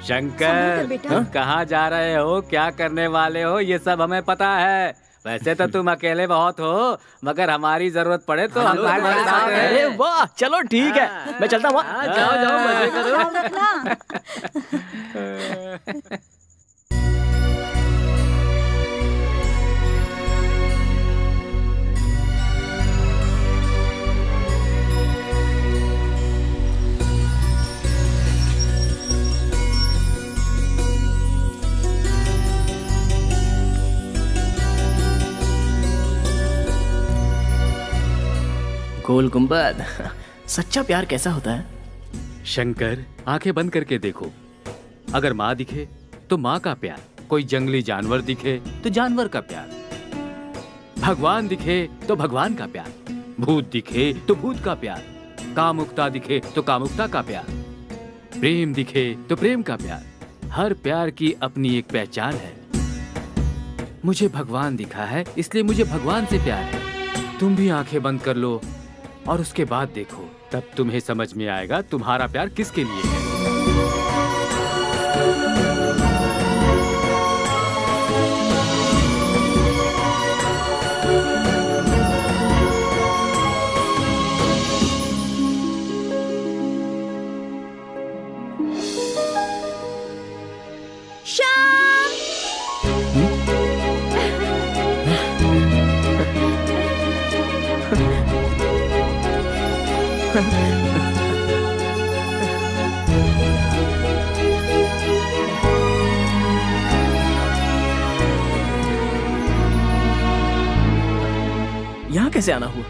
शंकर कहाँ जा रहे हो, क्या करने वाले हो, ये सब हमें पता है। वैसे तो तुम अकेले बहुत हो, मगर हमारी जरूरत पड़े तो हम तुम्हारे साथ हैं। अरे वाह, चलो ठीक है, मैं चलता हूँ। जाओ जाओ मजे करो। गोल गुंबद, सच्चा प्यार कैसा होता है? शंकर आंखें बंद करके देखो। अगर माँ दिखे तो माँ का प्यार, कोई जंगली जानवर दिखे तो जानवर का प्यार, भगवान दिखे तो भगवान का प्यार, भूत दिखे तो भूत का प्यार, कामुकता दिखे तो कामुकता का प्यार, प्रेम दिखे तो प्रेम का प्यार। हर प्यार की अपनी एक पहचान है। मुझे भगवान दिखा है इसलिए मुझे भगवान से प्यार है। तुम भी आंखें बंद कर लो और उसके बाद देखो, तब तुम्हें समझ में आएगा तुम्हारा प्यार किसके लिए है। यहाँ कैसे आना हुआ?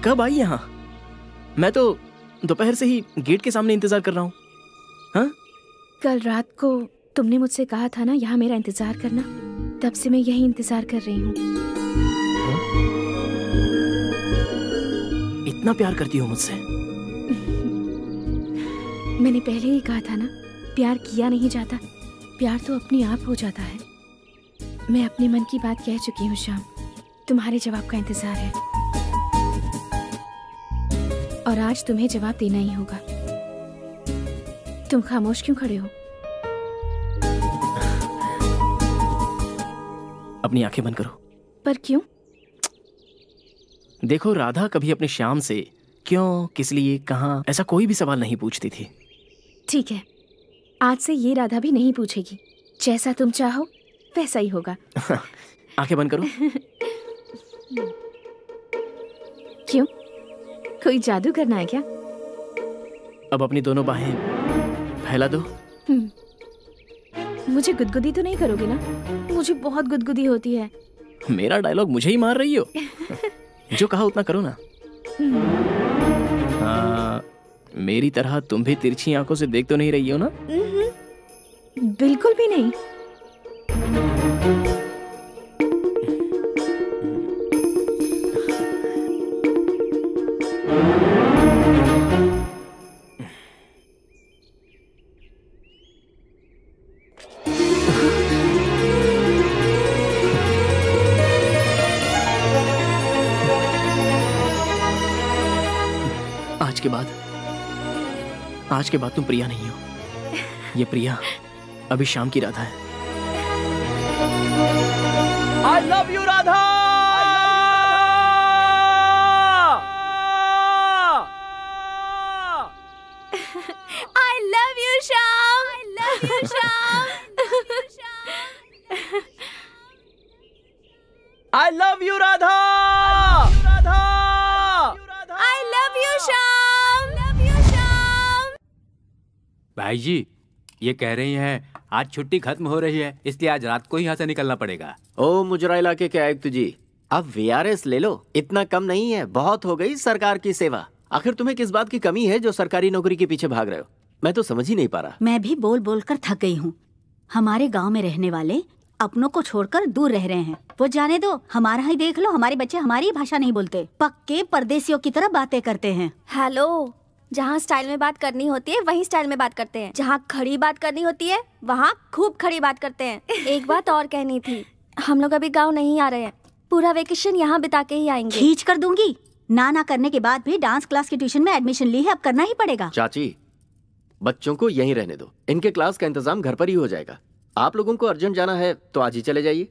कब आई यहाँ? मैं तो दोपहर से ही गेट के सामने इंतजार कर रहा हूँ। हाँ? कल रात को तुमने मुझसे कहा था ना यहाँ मेरा इंतजार करना, तब से मैं यही इंतजार कर रही हूँ। इतना प्यार करती हो मुझसे? मैंने पहले ही कहा था ना, प्यार किया नहीं जाता, प्यार तो अपने आप हो जाता है। मैं अपने मन की बात कह चुकी हूँ श्याम, तुम्हारे जवाब का इंतजार है और आज तुम्हें जवाब देना ही होगा। तुम खामोश क्यों खड़े हो? अपनी आंखें बंद करो। पर क्यों? देखो, राधा कभी अपने श्याम से क्यों, किस लिए, कहाँ, ऐसा कोई भी सवाल नहीं पूछती थी। ठीक है, आज से ये राधा भी नहीं पूछेगी। जैसा तुम चाहो वैसा ही होगा। आंखें बंद करो। क्यों, कोई जादू करना है क्या? अब अपनी दोनों बाहें फैला दो। मुझे गुदगुदी तो नहीं करोगे ना? मुझे बहुत गुदगुदी होती है। मेरा डायलॉग मुझे ही मार रही हो? जो कहा उतना करो ना। मेरी तरह तुम भी तिरछी आंखों से देख तो नहीं रही हो ना? बिल्कुल भी नहीं। आज के बाद तुम प्रिया नहीं हो। ये प्रिया अभी शाम की राधा है। I love you, Radha. I love you, Shyam. I love you, Shyam. I love you, Radha. I love you, Shyam. भाई जी, ये कह रही हैं आज छुट्टी खत्म हो रही है, इसलिए आज रात को ही यहाँ से निकलना पड़ेगा। ओ मुजरा इलाके के आयुक्त जी, अब VRS ले लो। इतना कम नहीं है, बहुत हो गई सरकार की सेवा। आखिर तुम्हें किस बात की कमी है जो सरकारी नौकरी के पीछे भाग रहे हो? मैं तो समझ ही नहीं पा रहा। मैं भी बोल बोल कर थक गई हूँ। हमारे गांव में रहने वाले अपनों को छोड़कर दूर रह रहे हैं। वो जाने दो, हमारा ही देख लो, हमारे बच्चे हमारी भाषा नहीं बोलते, पक्के परदेसियों की तरह बातें करते हैं। हेलो, जहाँ स्टाइल में बात करनी होती है वहीं स्टाइल में बात करते हैं, जहाँ खड़ी बात करनी होती है वहाँ खूब खड़ी बात करते हैं। एक बात और कहनी थी, हम लोग अभी गाँव नहीं आ रहे हैं, पूरा वेकेशन यहाँ बिता के ही आएंगे। खींच कर दूंगी। ना करने के बाद भी डांस क्लास की ट्यूशन में एडमिशन ली है, अब करना ही पड़ेगा। चाची, बच्चों को यहीं रहने दो, इनके क्लास का इंतजाम घर पर ही हो जाएगा। आप लोगों को अर्जेंट जाना है तो आज ही चले जाइए,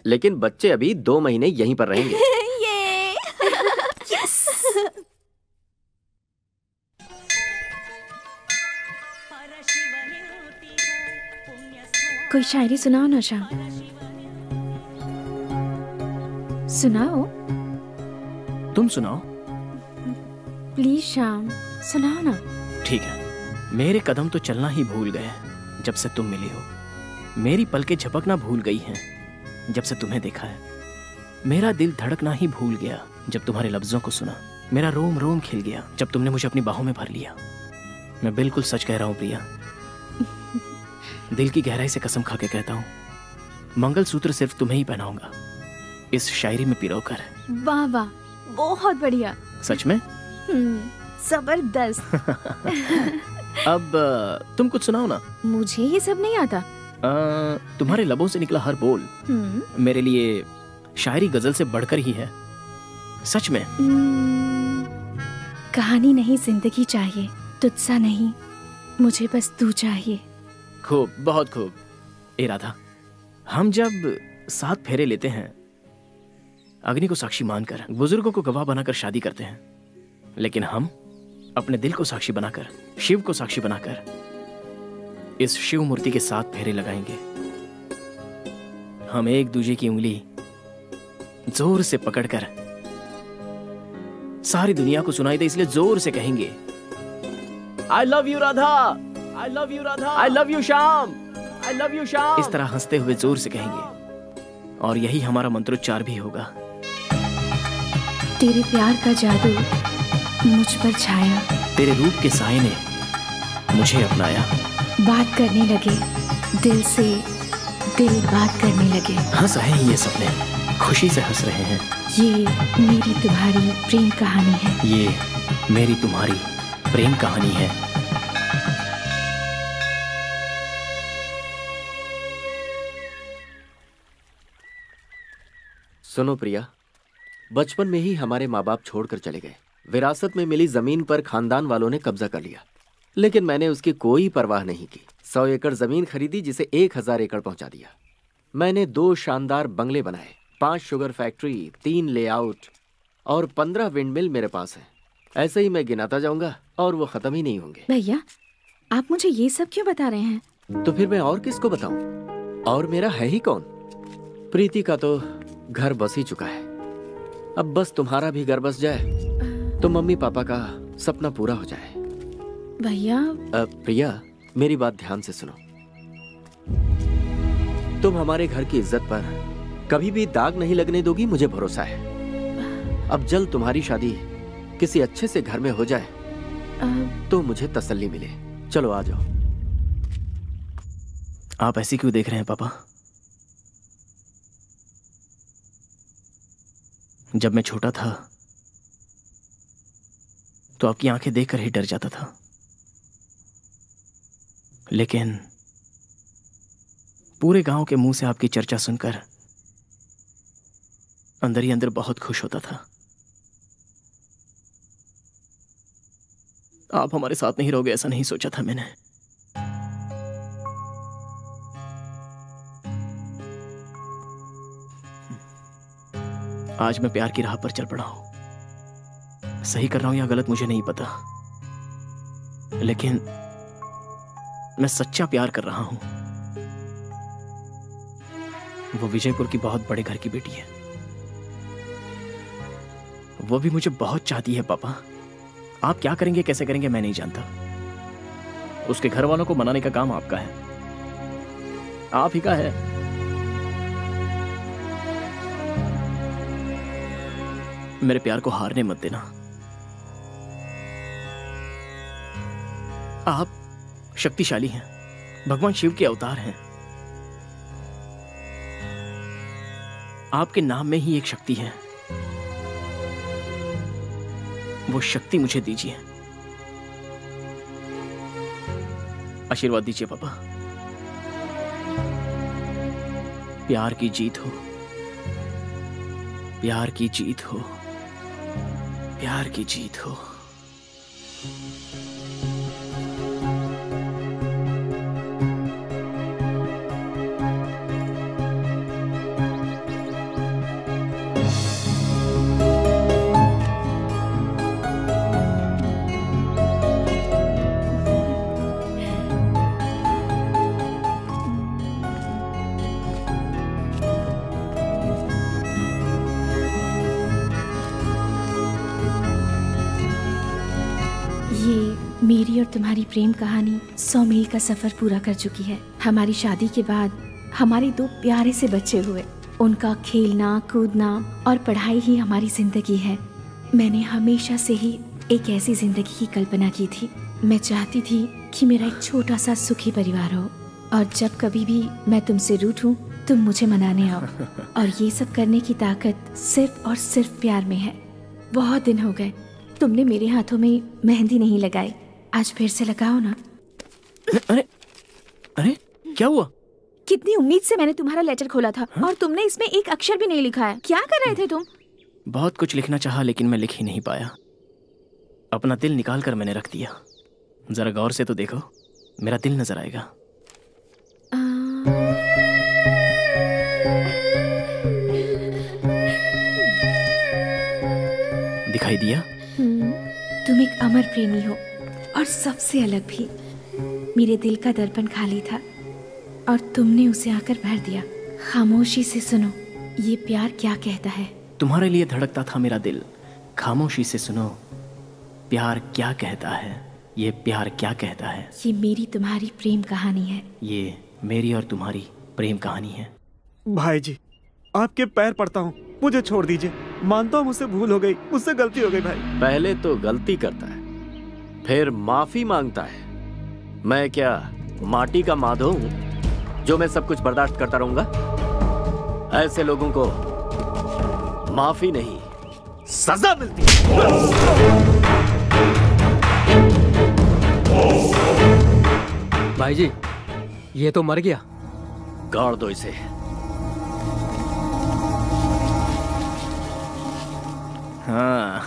लेकिन बच्चे अभी 2 महीने यहीं पर रहेंगे। कोई शायरी सुनाओ ना श्याम, सुनाओ। तुम सुनाओ। प्लीज श्याम, सुनाओ ना। ठीक है। मेरे कदम तो चलना ही भूल गए जब से तुम मिली हो। मेरी पलकें झपकना भूल गई हैं जब से तुम्हें देखा है। मेरा दिल धड़कना ही भूल गया जब तुम्हारे लफ्जों को सुना। मेरा रोम रोम खिल गया जब तुमने मुझे अपनी बाहों में भर लिया। मैं बिल्कुल सच कह रहा हूँ प्रिया, दिल की गहराई से कसम खा के कहता हूँ, मंगलसूत्र सिर्फ तुम्हें ही पहनाऊंगा, इस शायरी में पिरोकर। वाह वाह, बहुत बढ़िया। सच में? जबरदस्त। अब तुम कुछ सुनाओ ना। मुझे ये सब नहीं आता। तुम्हारे लबों से निकला हर बोल मेरे लिए शायरी गजल से बढ़कर ही है, सच में। कहानी नहीं जिंदगी चाहिए, तुझसा नहीं, मुझे बस तू चाहिए। खूब, बहुत खूब। ए राधा, हम जब 7 फेरे लेते हैं, अग्नि को साक्षी मानकर, बुजुर्गों को गवाह बनाकर शादी करते हैं, लेकिन हम अपने दिल को साक्षी बनाकर, शिव को साक्षी बनाकर इस शिव मूर्ति के 7 फेरे लगाएंगे। हम एक दूसरे की उंगली जोर से पकड़कर, सारी दुनिया को सुनाई दे इसलिए जोर से कहेंगे, I love you Radha, I love you Radha, I love you Shyam, I love you Shyam. इस तरह हंसते हुए जोर से कहेंगे, और यही हमारा मंत्रोच्चार भी होगा। तेरे प्यार का जादू मुझ पर छाया, तेरे रूप के साए ने मुझे अपनाया। बात करने लगे दिल से, दिल बात करने लगे। हंस रहे हैं ये सपने, खुशी से हंस रहे हैं। ये मेरी तुम्हारी प्रेम कहानी है, ये मेरी तुम्हारी प्रेम कहानी है। सुनो प्रिया, बचपन में ही हमारे माँ बाप छोड़कर चले गए। विरासत में मिली जमीन पर खानदान वालों ने कब्जा कर लिया, लेकिन मैंने उसकी कोई परवाह नहीं की। 100 एकड़ जमीन खरीदी जिसे 1000 एकड़ पहुंचा दिया। मैंने 2 शानदार बंगले बनाए, 5 शुगर फैक्ट्री, 3 लेआउट और 15 विंडमिल मेरे पास है। ऐसे ही मैं गिनाता जाऊंगा और वो खत्म ही नहीं होंगे। भैया, आप मुझे ये सब क्यों बता रहे हैं? तो फिर मैं और किसको बताऊं? और मेरा है ही कौन? प्रीति का तो घर बस ही चुका है, अब बस तुम्हारा भी घर बस जाए तो मम्मी पापा का सपना पूरा हो जाए। भैया। प्रिया, मेरी बात ध्यान से सुनो। तुम हमारे घर की इज्जत पर कभी भी दाग नहीं लगने दोगी, मुझे भरोसा है। अब जल्द तुम्हारी शादी किसी अच्छे से घर में हो जाए तो मुझे तसल्ली मिले। चलो आ जाओ। आप ऐसे क्यों देख रहे हैं पापा? जब मैं छोटा था तो आपकी आंखें देखकर ही डर जाता था, लेकिन पूरे गांव के मुंह से आपकी चर्चा सुनकर अंदर ही अंदर बहुत खुश होता था। आप हमारे साथ नहीं रहोगे ऐसा नहीं सोचा था मैंने। आज मैं प्यार की राह पर चल पड़ा हूं। सही कर रहा हूं या गलत मुझे नहीं पता, लेकिन मैं सच्चा प्यार कर रहा हूं। वो विजयपुर की बहुत बड़े घर की बेटी है, वो भी मुझे बहुत चाहती है पापा। आप क्या करेंगे कैसे करेंगे मैं नहीं जानता, उसके घर वालों को मनाने का काम आपका है, आप ही का है। मेरे प्यार को हारने मत देना। शक्तिशाली हैं, भगवान शिव के अवतार हैं। आपके नाम में ही एक शक्ति है, वो शक्ति मुझे दीजिए। आशीर्वाद दीजिए पापा। प्यार की जीत हो, प्यार की जीत हो, प्यार की जीत हो। मेरी और तुम्हारी प्रेम कहानी 100 मील का सफर पूरा कर चुकी है। हमारी शादी के बाद हमारे 2 प्यारे से बच्चे हुए। उनका खेलना, कूदना और पढ़ाई ही हमारी जिंदगी है। मैंने हमेशा से ही एक ऐसी जिंदगी की कल्पना की थी। मैं चाहती थी कि मेरा एक छोटा सा सुखी परिवार हो, और जब कभी भी मैं तुमसे रूठूं, तुम मुझे मनाने आओ। और ये सब करने की ताकत सिर्फ और सिर्फ प्यार में है। बहुत दिन हो गए तुमने मेरे हाथों में मेहंदी नहीं लगाई, आज फिर से लगाओ ना। अरे अरे क्या हुआ? कितनी उम्मीद से मैंने तुम्हारा लेटर खोला था, और तुमने इसमें एक अक्षर भी नहीं लिखा है। क्या कर रहे थे तुम? बहुत कुछ लिखना चाहा, लेकिन मैं लिख ही नहीं पाया। अपना दिल निकाल कर मैंने रख दिया। जरा गौर से तो देखो, मेरा दिल नजर आएगा। दिखाई दिया? तुम एक अमर प्रेमी हो, और सबसे अलग भी। मेरे दिल का दर्पण खाली था, और तुमने उसे आकर भर दिया। खामोशी से सुनो, ये प्यार क्या कहता है। तुम्हारे लिए धड़कता था मेरा दिल, खामोशी से सुनो, प्यार क्या कहता है। ये प्यार क्या कहता है। ये मेरी तुम्हारी प्रेम कहानी है। ये मेरी और तुम्हारी प्रेम कहानी है। भाई जी, आपके पैर पड़ता हूँ, मुझे छोड़ दीजिए। मानता हूँ मुझसे भूल हो गई, मुझसे गलती हो गई भाई। पहले तो गलती करता है, फिर माफी मांगता है। मैं क्या माटी का माधो हूं जो मैं सब कुछ बर्दाश्त करता रहूंगा? ऐसे लोगों को माफी नहीं, सजा मिलती है। भाई जी, ये तो मर गया। गाड़ दो इसे। हाँ।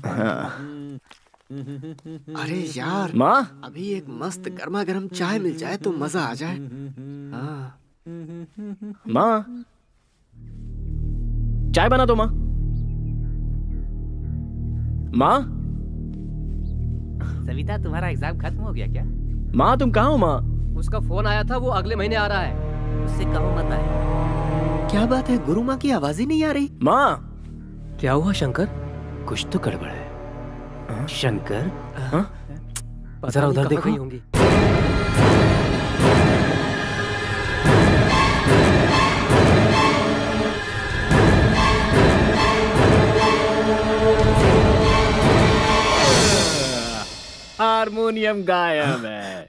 हाँ। अरे यार माँ, अभी एक मस्त गर्मा गर्म चाय मिल जाए तो मजा आ जाए। हाँ। माँ, चाय बना दो माँ। माँ, सविता, तुम्हारा एग्जाम खत्म हो गया क्या? माँ तुम कहाँ हो माँ? उसका फोन आया था, वो अगले महीने आ रहा है। उससे कहो मत आए। क्या बात है, गुरु माँ की आवाज ही नहीं आ रही। माँ, क्या हुआ शंकर? कुछ तो गड़बड़ है। शंकर, जरा उधर देखो। होंगी। हारमोनियम गायब है।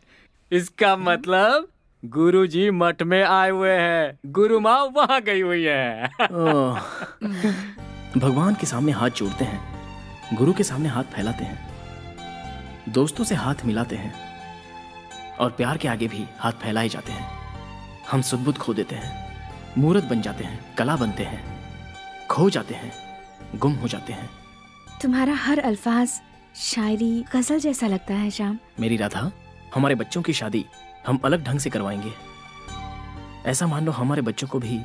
इसका मतलब गुरुजी मठ में आए हुए हैं, गुरु माँ वहां गई हुई है। भगवान के सामने हाथ जोड़ते हैं, गुरु के सामने हाथ फैलाते हैं, दोस्तों से हाथ मिलाते हैं, और प्यार के आगे भी हाथ फैलाए जाते हैं। हम सुध-बुध खो देते हैं, मूर्त बन जाते हैं, कला बनते हैं, खो जाते हैं, गुम हो जाते हैं। तुम्हारा हर अल्फाज शायरी गजल जैसा लगता है श्याम। मेरी राधा, हमारे बच्चों की शादी हम अलग ढंग से करवाएंगे। ऐसा मान लो हमारे बच्चों को भी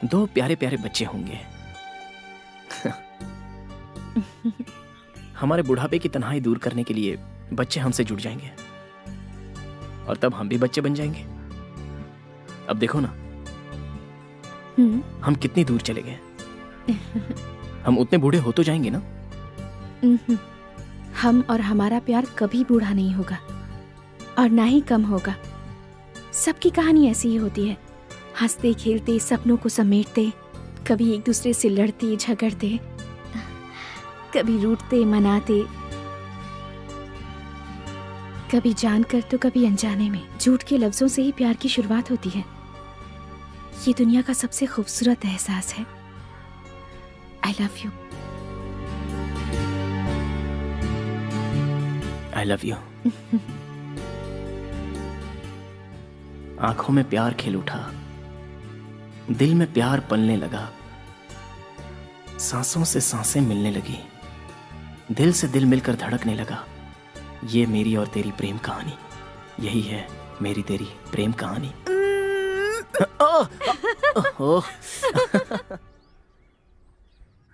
2 प्यारे प्यारे बच्चे होंगे। हमारे बुढ़ापे की तन्हाई दूर करने के लिए बच्चे हमसे जुड़ जाएंगे, और तब हम भी बच्चे बन जाएंगे। अब देखो ना, हम कितनी दूर चले गए। हम उतने बूढ़े हो तो जाएंगे ना। हम और हमारा प्यार कभी बूढ़ा नहीं होगा, और ना ही कम होगा। सबकी कहानी ऐसी ही होती है, हंसते खेलते, सपनों को समेटते, कभी एक दूसरे से लड़ते झगड़ते, कभी रूठते मनाते, कभी जानकर तो कभी अनजाने में झूठ के लफ्जों से ही प्यार की शुरुआत होती है। ये दुनिया का सबसे खूबसूरत एहसास है। I love you. I love you. आंखों में प्यार खिल उठा, दिल में प्यार पलने लगा, सांसों से सांसें मिलने लगी, दिल से दिल मिलकर धड़कने लगा। ये मेरी और तेरी प्रेम कहानी, यही है मेरी तेरी प्रेम कहानी।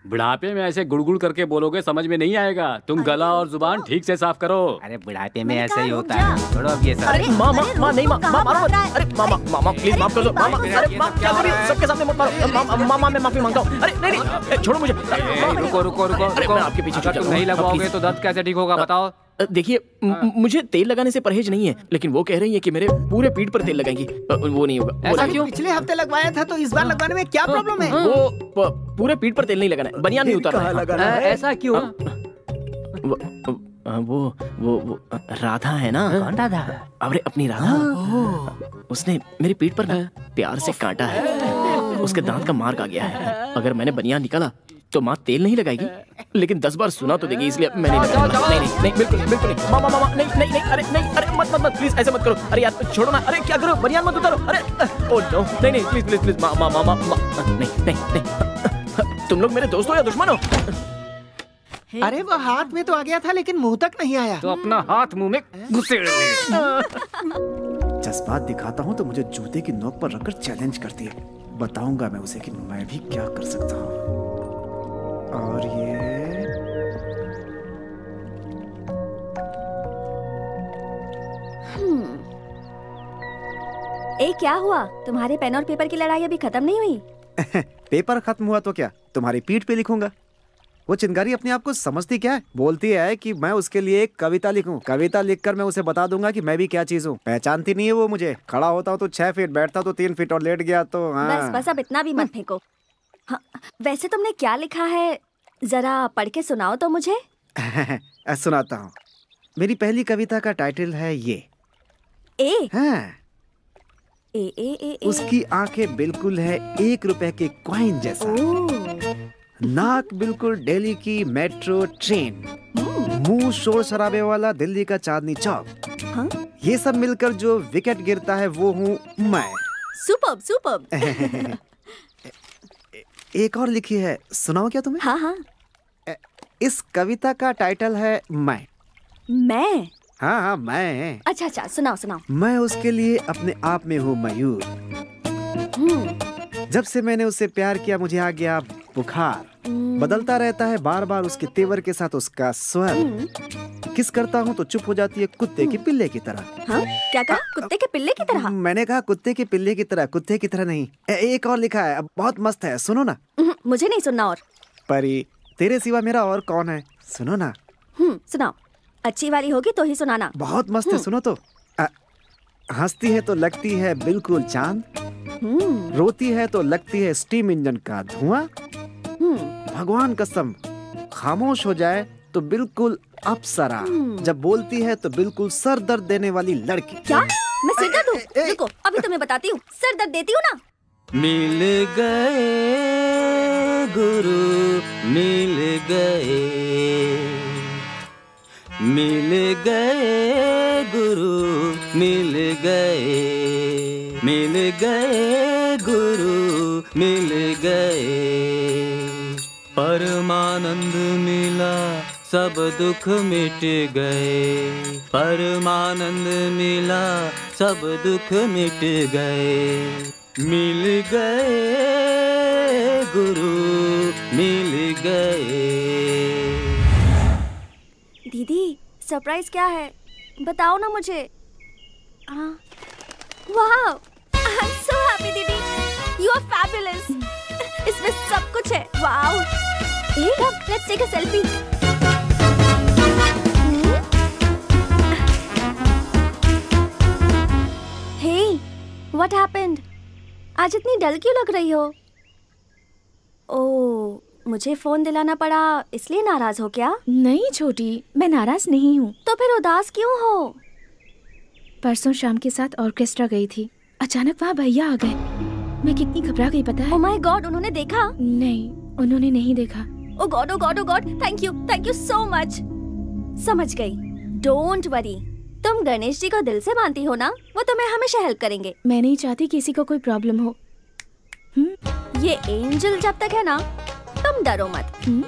बुढ़ापे में ऐसे गुड़गुड़ करके बोलोगे समझ में नहीं आएगा। तुम गला और जुबान ठीक से साफ करो। अरे बुढ़ापे में ऐसे ही होता है। छोड़ो अब ये सब। अरे मामा नहीं मामा मारो मत। अरे मामा प्लीज माफ कर दो मामा। अरे माँ क्या कर रही हो? सबके सामने मत मारो। मामा मैं माफी मांगता हूँ। अरे नहीं छोड़ो मुझे। रुको रुको रुको। अरे मैं आपके पीछे अगर तुम नहीं लगवाओगे तो दर्द कैसे ठीक होगा बताओ। देखिए मुझे तेल लगाने से परहेज नहीं है, लेकिन वो कह रही है कि मेरे पूरे पीठ पर तेल लगाएंगी। वो नहीं होगा। ऐसा क्यों? पिछले हफ्ते लगवाया था तो इस बार लगवाने में क्या प्रॉब्लम है? वो पूरे पीठ पर तेल नहीं लगाना है, बनियान नहीं उतारना है। ऐसा क्यों? वो राधा है ना। कौन राधा? अरे अपनी राधा। उसने मेरी पीठ पर ना प्यार से काटा है, उसके दांत का मार्क आ गया है। अगर मैंने बनियान निकाला तो माँ तेल नहीं लगाएगी, लेकिन 10 बार सुना तो देगी, इसलिए मैं नहीं लगाऊंगा। नहीं बिल्कुल नहीं। मामा नहीं अरे मत प्लीज ऐसे मत करो। अरे यार छोड़ो ना। अरे क्या करो, बनियान मत उतारो। अरे ओ नो नहीं प्लीज मामा नहीं। तुम लोग मेरे दोस्त हो या दुश्मन हो? अरे वो हाथ में तो आ गया था लेकिन मुंह तक नहीं आया। तो अपना हाथ मुंह में घुसेड़ ले। जज्बात दिखाता हूँ तो मुझे जूते की नोक पर रखकर चैलेंज करती है। बताऊंगा मैं उसे कि मैं भी क्या कर सकता हूँ। और ये क्या हुआ? तुम्हारे पेन और पेपर की लड़ाई अभी खत्म नहीं हुई? पेपर खत्म हुआ तो क्या, तुम्हारी पीठ पे लिखूंगा। वो चिंगारी अपने आप को समझती क्या है? बोलती है कि मैं उसके लिए एक कविता लिखूं। कविता लिखकर मैं उसे बता दूंगा कि मैं भी क्या चीज हूँ। पहचानती नहीं है वो मुझे। खड़ा होता हूँ तो 6 फीट, बैठता तो 3 फीट और लेट गया तो हाँ। बस अब इतना भी मत फेंको। हाँ, वैसे तुमने क्या लिखा है, जरा पढ़ के सुनाओ तो मुझे। सुनाता हूँ। मेरी पहली कविता का टाइटल है ये। ए? हाँ। ए। उसकी आंखें बिल्कुल है 1 रुपए के कॉइन जैसा, नाक बिल्कुल दिल्ली की मेट्रो ट्रेन, मुंह शोर शराबे वाला दिल्ली का चांदनी चौक। हाँ? ये सब मिलकर जो विकेट गिरता है वो हूँ मैं। सुपर्ब। एक और लिखी है, सुनाओ क्या तुम्हें? हाँ। इस कविता का टाइटल है मैं। हाँ मैं। अच्छा सुनाओ। मैं उसके लिए अपने आप में हूँ मयूर। जब से मैंने उससे प्यार किया मुझे आ गया बुखार। बदलता रहता है बार बार उसके तेवर के साथ उसका स्वर। किस करता हूँ तो चुप हो जाती है कुत्ते के पिल्ले की तरह। हाँ? क्या कहा? कुत्ते के पिल्ले की तरह? मैंने कहा कुत्ते के पिल्ले की तरह, कुत्ते की तरह नहीं। एक और लिखा है, बहुत मस्त है, सुनो ना। मुझे नहीं सुनना। और परी तेरे सिवा मेरा और कौन है, सुनो ना। सुनाओ। अच्छी वाली होगी तो ही सुनाना। बहुत मस्त है, सुनो तो। हंसती है तो लगती है बिल्कुल चांद, रोती है तो लगती है स्टीम इंजन का धुआं। भगवान कसम खामोश हो जाए तो बिल्कुल अप्सरा, जब बोलती है तो बिल्कुल सर दर्द देने वाली लड़की। क्या मैं सिर दर्द हूँ? रुको अभी तुम्हें बताती हूँ। सर दर्द देती हूँ ना। मिल गए गुरु मिल गए, मिल गए गुरु मिल गए, मिल गए गुरु मिल गए। परमानंद मिला सब दुख मिट गए, परमानंद मिला सब दुख मिट गए। मिल गए गुरु मिल गए। दीदी सरप्राइज क्या है बताओ ना मुझे। वाह आई एम सो हैप्पी दीदी, यू आर फैबुलस। इसमें सब कुछ है। Wow let's take a selfie. Hey what happened? आज इतनी डल क्यों लग रही हो? ओह मुझे फोन दिलाना पड़ा इसलिए नाराज हो क्या? नहीं छोटी, मैं नाराज नहीं हूँ। तो फिर उदास क्यों हो? परसों शाम के साथ ऑर्केस्ट्रा गई थी, अचानक वहाँ भैया आ गए। मैं कितनी घबरा गई पता है? ओह माय गॉड, उन्होंने देखा? नहीं, उन्होंने नहीं देखा। Oh God, oh God, oh God, thank you so much. समझ गई, डोंट वरी। तुम गणेश जी को दिल से मानती हो ना, वो तुम्हें हमेशा हेल्प करेंगे। मैं नहीं चाहती किसी को कोई प्रॉब्लम हो। ये एंजल जब तक है ना, तुम डरो मत।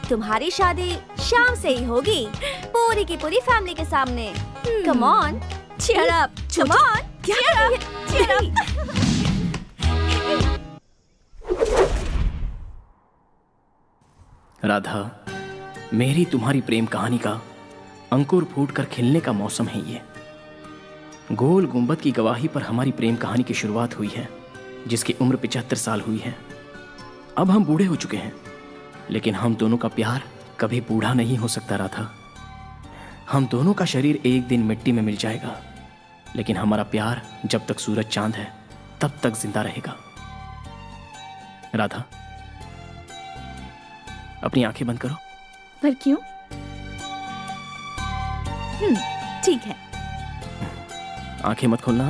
तुम्हारी शादी शाम से ही होगी, पूरी की पूरी फैमिली के सामने। Come on, cheer up, come on, cheer up. Radha, मेरी तुम्हारी प्रेम कहानी का अंकुर फूट कर खिलने का मौसम है ये। गोल गुंबद की गवाही पर हमारी प्रेम कहानी की शुरुआत हुई है, जिसकी उम्र 75 साल हुई है। अब हम बूढ़े हो चुके हैं, लेकिन हम दोनों का प्यार कभी बूढ़ा नहीं हो सकता राधा। हम दोनों का शरीर एक दिन मिट्टी में मिल जाएगा, लेकिन हमारा प्यार जब तक सूरज चांद है तब तक जिंदा रहेगा। राधा, अपनी आंखें बंद करो। पर क्यों? ठीक है। आंखें मत खोलना।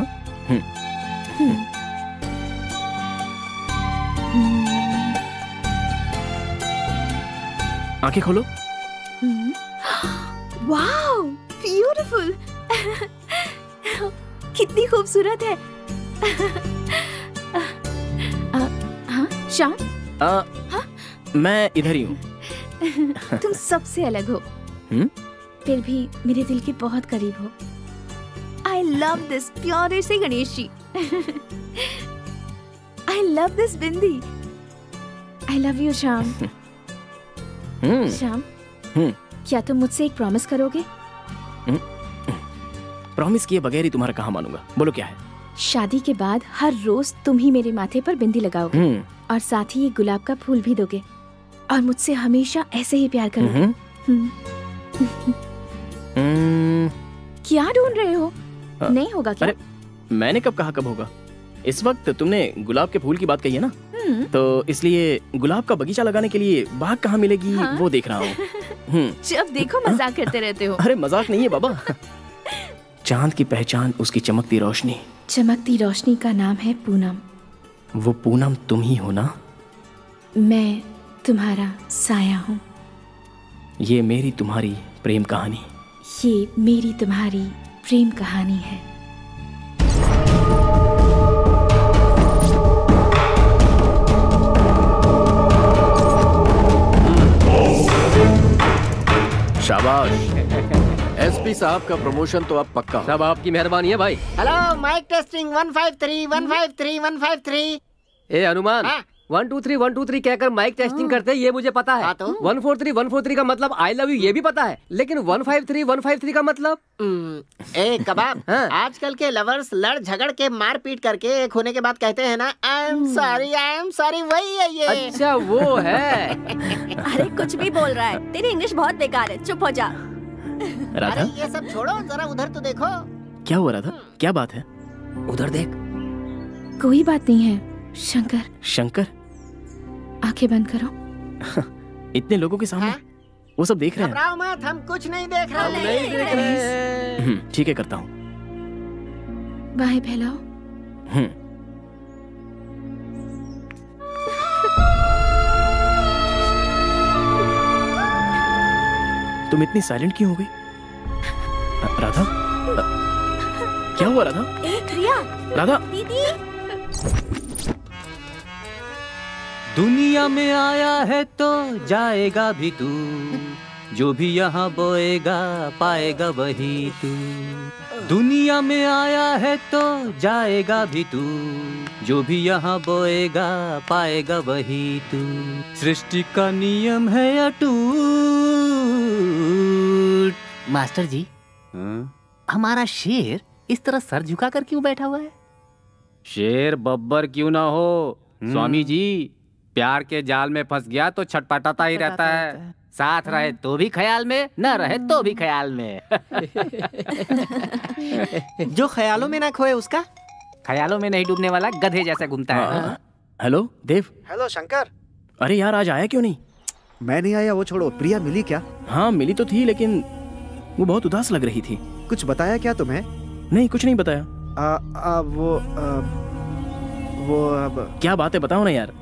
आंखें खोलो। Wow, beautiful. कितनी खूबसूरत है। हाँ श्याम, हाँ? मैं इधर ही हूँ। तुम सबसे अलग हो, फिर भी मेरे दिल के बहुत करीब हो। I love this प्यारे से Ganesh ji. I love this bindi. I love you Shyam. Shyam, क्या तुम मुझसे एक प्रॉमिस करोगे? प्रॉमिस किए बगैर ही तुम्हारा कहाँ मानूंगा। बोलो क्या है? शादी के बाद हर रोज तुम ही मेरे माथे पर बिंदी लगाओगे और साथ ही एक गुलाब का फूल भी दोगे और मुझसे हमेशा ऐसे ही प्यार करोगे। क्या ढूंढ रहे हो? नहीं होगा क्या? अरे मैंने कब कहा कब होगा। इस वक्त तुमने गुलाब के फूल की बात कही है ना, तो इसलिए गुलाब का बगीचा लगाने के लिए बाग कहाँ मिलेगी वो देख रहा हूँ। जब देखो मजाक करते रहते हो। अरे मजाक नहीं है बाबा। चांद की पहचान उसकी चमकती रोशनी। चमकती रोशनी का नाम है पूनम। वो पूनम तुम ही हो ना? मैं तुम्हारा साया हूँ। ये मेरी तुम्हारी प्रेम कहानी। ये मेरी तुम्हारी प्रेम कहानी है। शाबाश। एसपी साहब का प्रमोशन तो अब पक्का। सब आपकी मेहरबानी है भाई। Hello, mic testing 153 153 153। ए हनुमान, 1 2 3 1 2 3 कहकर माइक टेस्टिंग करते हैं, ये मुझे पता है। 143 का मतलब आई लव यू ये भी पता है, लेकिन 153 का मतलब ए कबाब। आजकल के लवर्स लड़ झगड़ के मार पीट करके एक होने के बाद कहते हैं ना आई एम सॉरी, वही है ये। अच्छा वो है। अरे कुछ भी बोल रहा है, तेरी इंग्लिश बहुत बेकार है, चुप हो जा। राधा, ये सब छोड़ो, जरा उधर तो देखो। क्या हुआ राधा? क्या बात है? उधर देख। कोई बात नहीं है शंकर। शंकर? आंखें बंद करो। इतने लोगों के सामने वो सब देख रहे हैं। घबराओ मत, हम कुछ नहीं देख रहे। ठीक है, करता हूँ। बाहें फैलाओ। तुम इतनी साइलेंट क्यों हो गई? राधा, क्या हुआ राधा? प्रिया, राधा, दीदी। दुनिया में आया है तो जाएगा भी तू, जो भी यहाँ बोएगा पाएगा वही तू। दुनिया में आया है तो जाएगा भी तू, जो भी यहाँ बोएगा पाएगा वही तू। सृष्टि का नियम है अटूट। मास्टर जी, हमारा शेर इस तरह सर झुका कर क्यों बैठा हुआ है? शेर बब्बर क्यों ना हो स्वामी जी, प्यार के जाल में फंस गया तो छटपटाता ही रहता है। साथ रहे तो भी ख्याल में, न रहे तो भी ख्याल में। जो ख्यालों में ना खोए उसका ख्यालों में नहीं डूबने वाला गधे जैसा घूमता है। हेलो देव। हेलो शंकर। अरे यार आज आया क्यों नहीं? मैं नहीं आया वो छोड़ो, प्रिया मिली क्या? हाँ मिली तो थी, लेकिन वो बहुत उदास लग रही थी। कुछ बताया क्या तुम्हें? नहीं, कुछ नहीं बताया। वो अब क्या बात है, बताओ ना यार।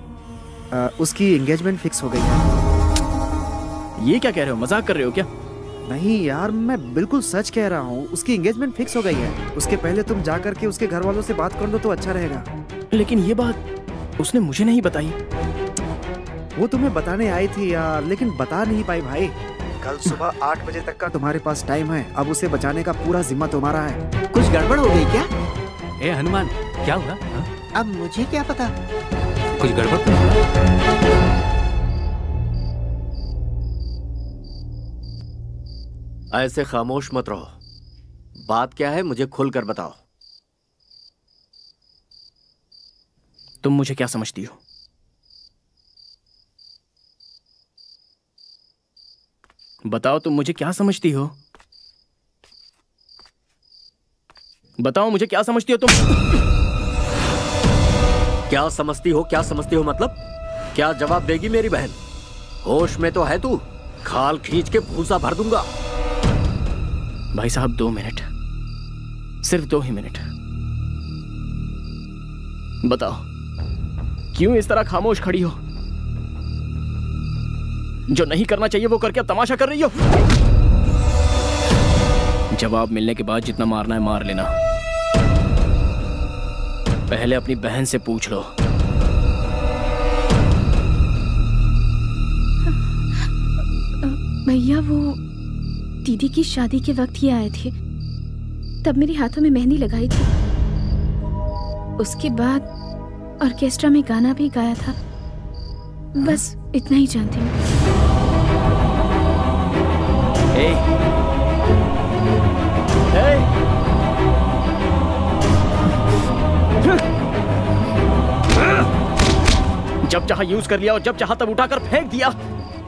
उसकी एंगेजमेंट फिक्स हो गई है। ये क्या कह रहे हो, मजाक कर रहे हो क्या? नहीं यार, मैं बिल्कुल सच कह रहा हूँ, उसकी एंगेजमेंट फिक्स हो गई है। उसके पहले तुम जा करके उसके घर वालों से बात कर लो तो अच्छा रहेगा। लेकिन ये बात उसने मुझे नहीं बताई। वो तुम्हें बताने आई थी यार, लेकिन बता नहीं पाई भाई। कल सुबह 8 बजे तक का तुम्हारे पास टाइम है। अब उसे बचाने का पूरा जिम्मा तुम्हारा है। कुछ गड़बड़ हो गई क्या? ए हनुमान, क्या हुआ? अब मुझे क्या पता, कुछ गड़बड़ तो नहीं? ऐसे खामोश मत रहो। बात क्या है मुझे खुलकर बताओ। तुम मुझे क्या समझती हो? बताओ, तुम मुझे क्या समझती हो? बताओ मुझे क्या समझती हो तुम? क्या समझती हो, क्या समझती हो मतलब? क्या जवाब देगी मेरी बहन? होश में तो है तू? खाल खींच के भूसा भर दूंगा। भाई साहब 2 मिनट, सिर्फ 2 ही मिनट। बताओ क्यों इस तरह खामोश खड़ी हो? जो नहीं करना चाहिए वो करके तमाशा कर रही हो। जवाब मिलने के बाद जितना मारना है मार लेना। पहले अपनी बहन से पूछ लो। भैया वो दीदी की शादी के वक्त ही आए थे, तब मेरे हाथों में मेहंदी लगाई थी। उसके बाद ऑर्केस्ट्रा में गाना भी गाया था। बस इतना ही जानती हूँ। जब चाहा यूज कर लिया और जब चाहा तब उठाकर फेंक दिया।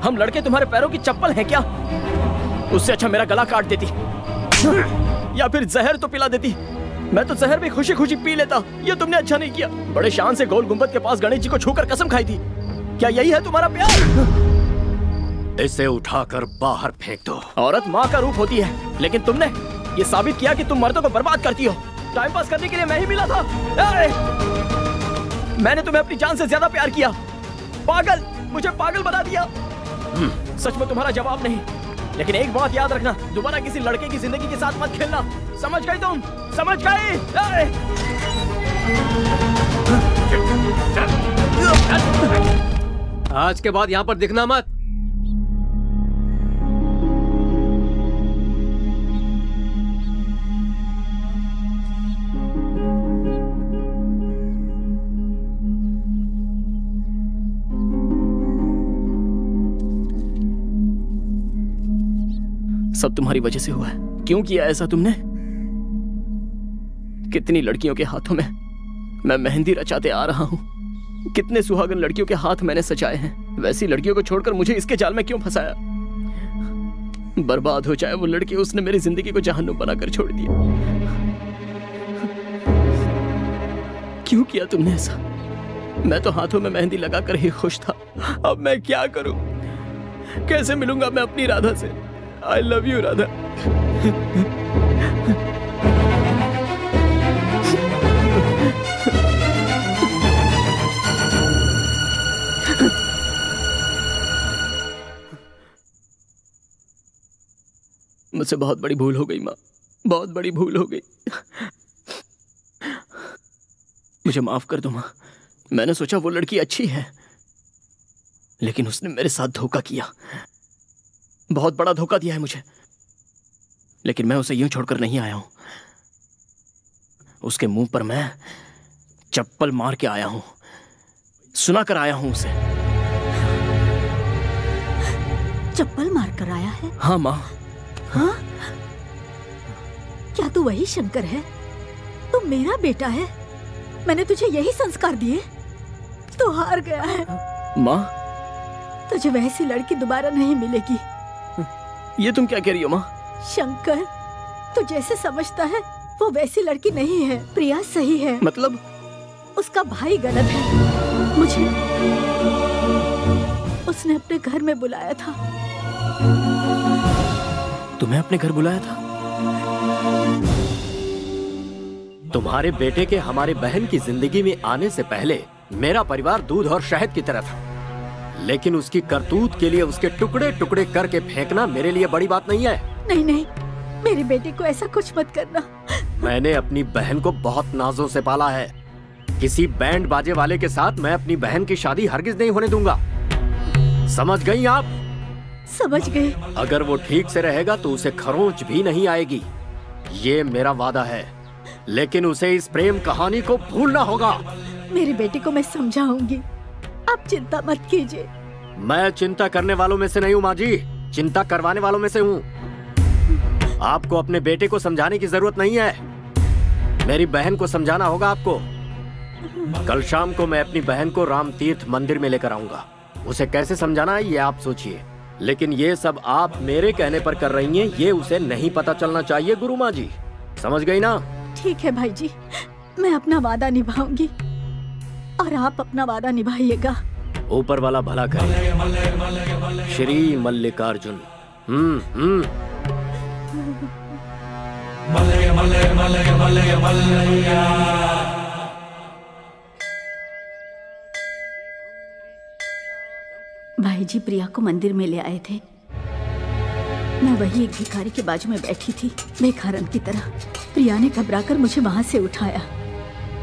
हम लड़के तुम्हारे पैरों की चप्पल हैं क्या? उससे अच्छा मेरा गला काट देती या फिर जहर तो पिला देती। मैं तो जहर भी खुशी खुशी पी लेता। ये तुमने अच्छा नहीं किया। बड़े शान से गोल गुंबद के पास गणेश जी को छूकर कसम खाई थी। क्या यही है तुम्हारा प्यार? इसे उठाकर बाहर फेंक दो। औरत माँ का रूप होती है, लेकिन तुमने ये साबित किया कि तुम मर्दों को बर्बाद करती हो। टाइम पास करने के लिए मैं ही मिला था। मैंने तुम्हें अपनी जान से ज्यादा प्यार किया। पागल, मुझे पागल बना दिया। सच में तुम्हारा जवाब नहीं, लेकिन एक बात याद रखना, दोबारा किसी लड़के की जिंदगी के साथ मत खेलना। समझ गई तुम? समझ गई? आज के बाद यहाँ पर दिखना मत। सब तुम्हारी वजह से हुआ है। क्यों किया ऐसा तुमने? कितनी लड़कियों के हाथों में मैं मेहंदी रचाते आ रहा हूं। कितने सुहागन लड़कियों के हाथ मैंने सजाए हैं। वैसी लड़कियों को छोड़कर मुझे इसके जाल में क्यों फंसाया? बर्बाद हो जाए वो लड़की, उसने मेरी जिंदगी को जहन्नुम बनाकर छोड़ दिया। क्यों किया तुमने ऐसा? मैं तो हाथों में मेहंदी लगाकर ही खुश था। अब मैं क्या करूं? कैसे मिलूंगा मैं अपनी राधा से? I love you, Radha. मुझसे बहुत बड़ी भूल हो गई माँ, बहुत बड़ी भूल हो गई। मुझे माफ कर दो माँ। मैंने सोचा वो लड़की अच्छी है, लेकिन उसने मेरे साथ धोखा किया। बहुत बड़ा धोखा दिया है मुझे, लेकिन मैं उसे यूं छोड़कर नहीं आया हूं। उसके मुंह पर मैं चप्पल मार के आया हूं, सुना कर आया हूं उसे। चप्पल मार कर आया है? हाँ माँ। हाँ? क्या तू वही शंकर है? तू मेरा बेटा है। मैंने तुझे यही संस्कार दिए। तू हार गया है माँ। तुझे वैसी लड़की दोबारा नहीं मिलेगी। ये तुम क्या कह रही हो माँ? शंकर, तू जैसे समझता है वो वैसी लड़की नहीं है। प्रिया सही है। मतलब? उसका भाई गलत है। मुझे उसने अपने घर में बुलाया था। तुम्हें अपने घर बुलाया था? तुम्हारे बेटे के हमारे बहन की जिंदगी में आने से पहले मेरा परिवार दूध और शहद की तरह था, लेकिन उसकी करतूत के लिए उसके टुकड़े टुकड़े करके फेंकना मेरे लिए बड़ी बात नहीं है। नहीं नहीं, मेरे बेटे को ऐसा कुछ मत करना। मैंने अपनी बहन को बहुत नाजों से पाला है। किसी बैंड बाजे वाले के साथ मैं अपनी बहन की शादी हरगिज नहीं होने दूंगा। समझ गई आप? समझ गई। अगर वो ठीक से रहेगा तो उसे खरोंच भी नहीं आएगी, ये मेरा वादा है। लेकिन उसे इस प्रेम कहानी को भूलना होगा। मेरे बेटे को मैं समझाऊंगी, आप चिंता मत कीजिए। मैं चिंता करने वालों में से नहीं हूँ माँ जी, चिंता करवाने वालों में से हूँ। आपको अपने बेटे को समझाने की जरूरत नहीं है, मेरी बहन को समझाना होगा आपको। कल शाम को मैं अपनी बहन को राम तीर्थ मंदिर में लेकर आऊंगा। उसे कैसे समझाना है ये आप सोचिए, लेकिन ये सब आप मेरे कहने पर कर रही हैं, ये उसे नहीं पता चलना चाहिए गुरु माँ जी। समझ गई ना? ठीक है भाई जी, मैं अपना वादा निभाऊंगी और आप अपना वादा निभाइएगा। ऊपर वाला भला करे। श्री मल्लिकार्जुन। भाई जी प्रिया को मंदिर में ले आए थे। मैं वही एक भिखारी के बाजू में बैठी थी, बेखारन की तरह। प्रिया ने घबराकर मुझे वहां से उठाया।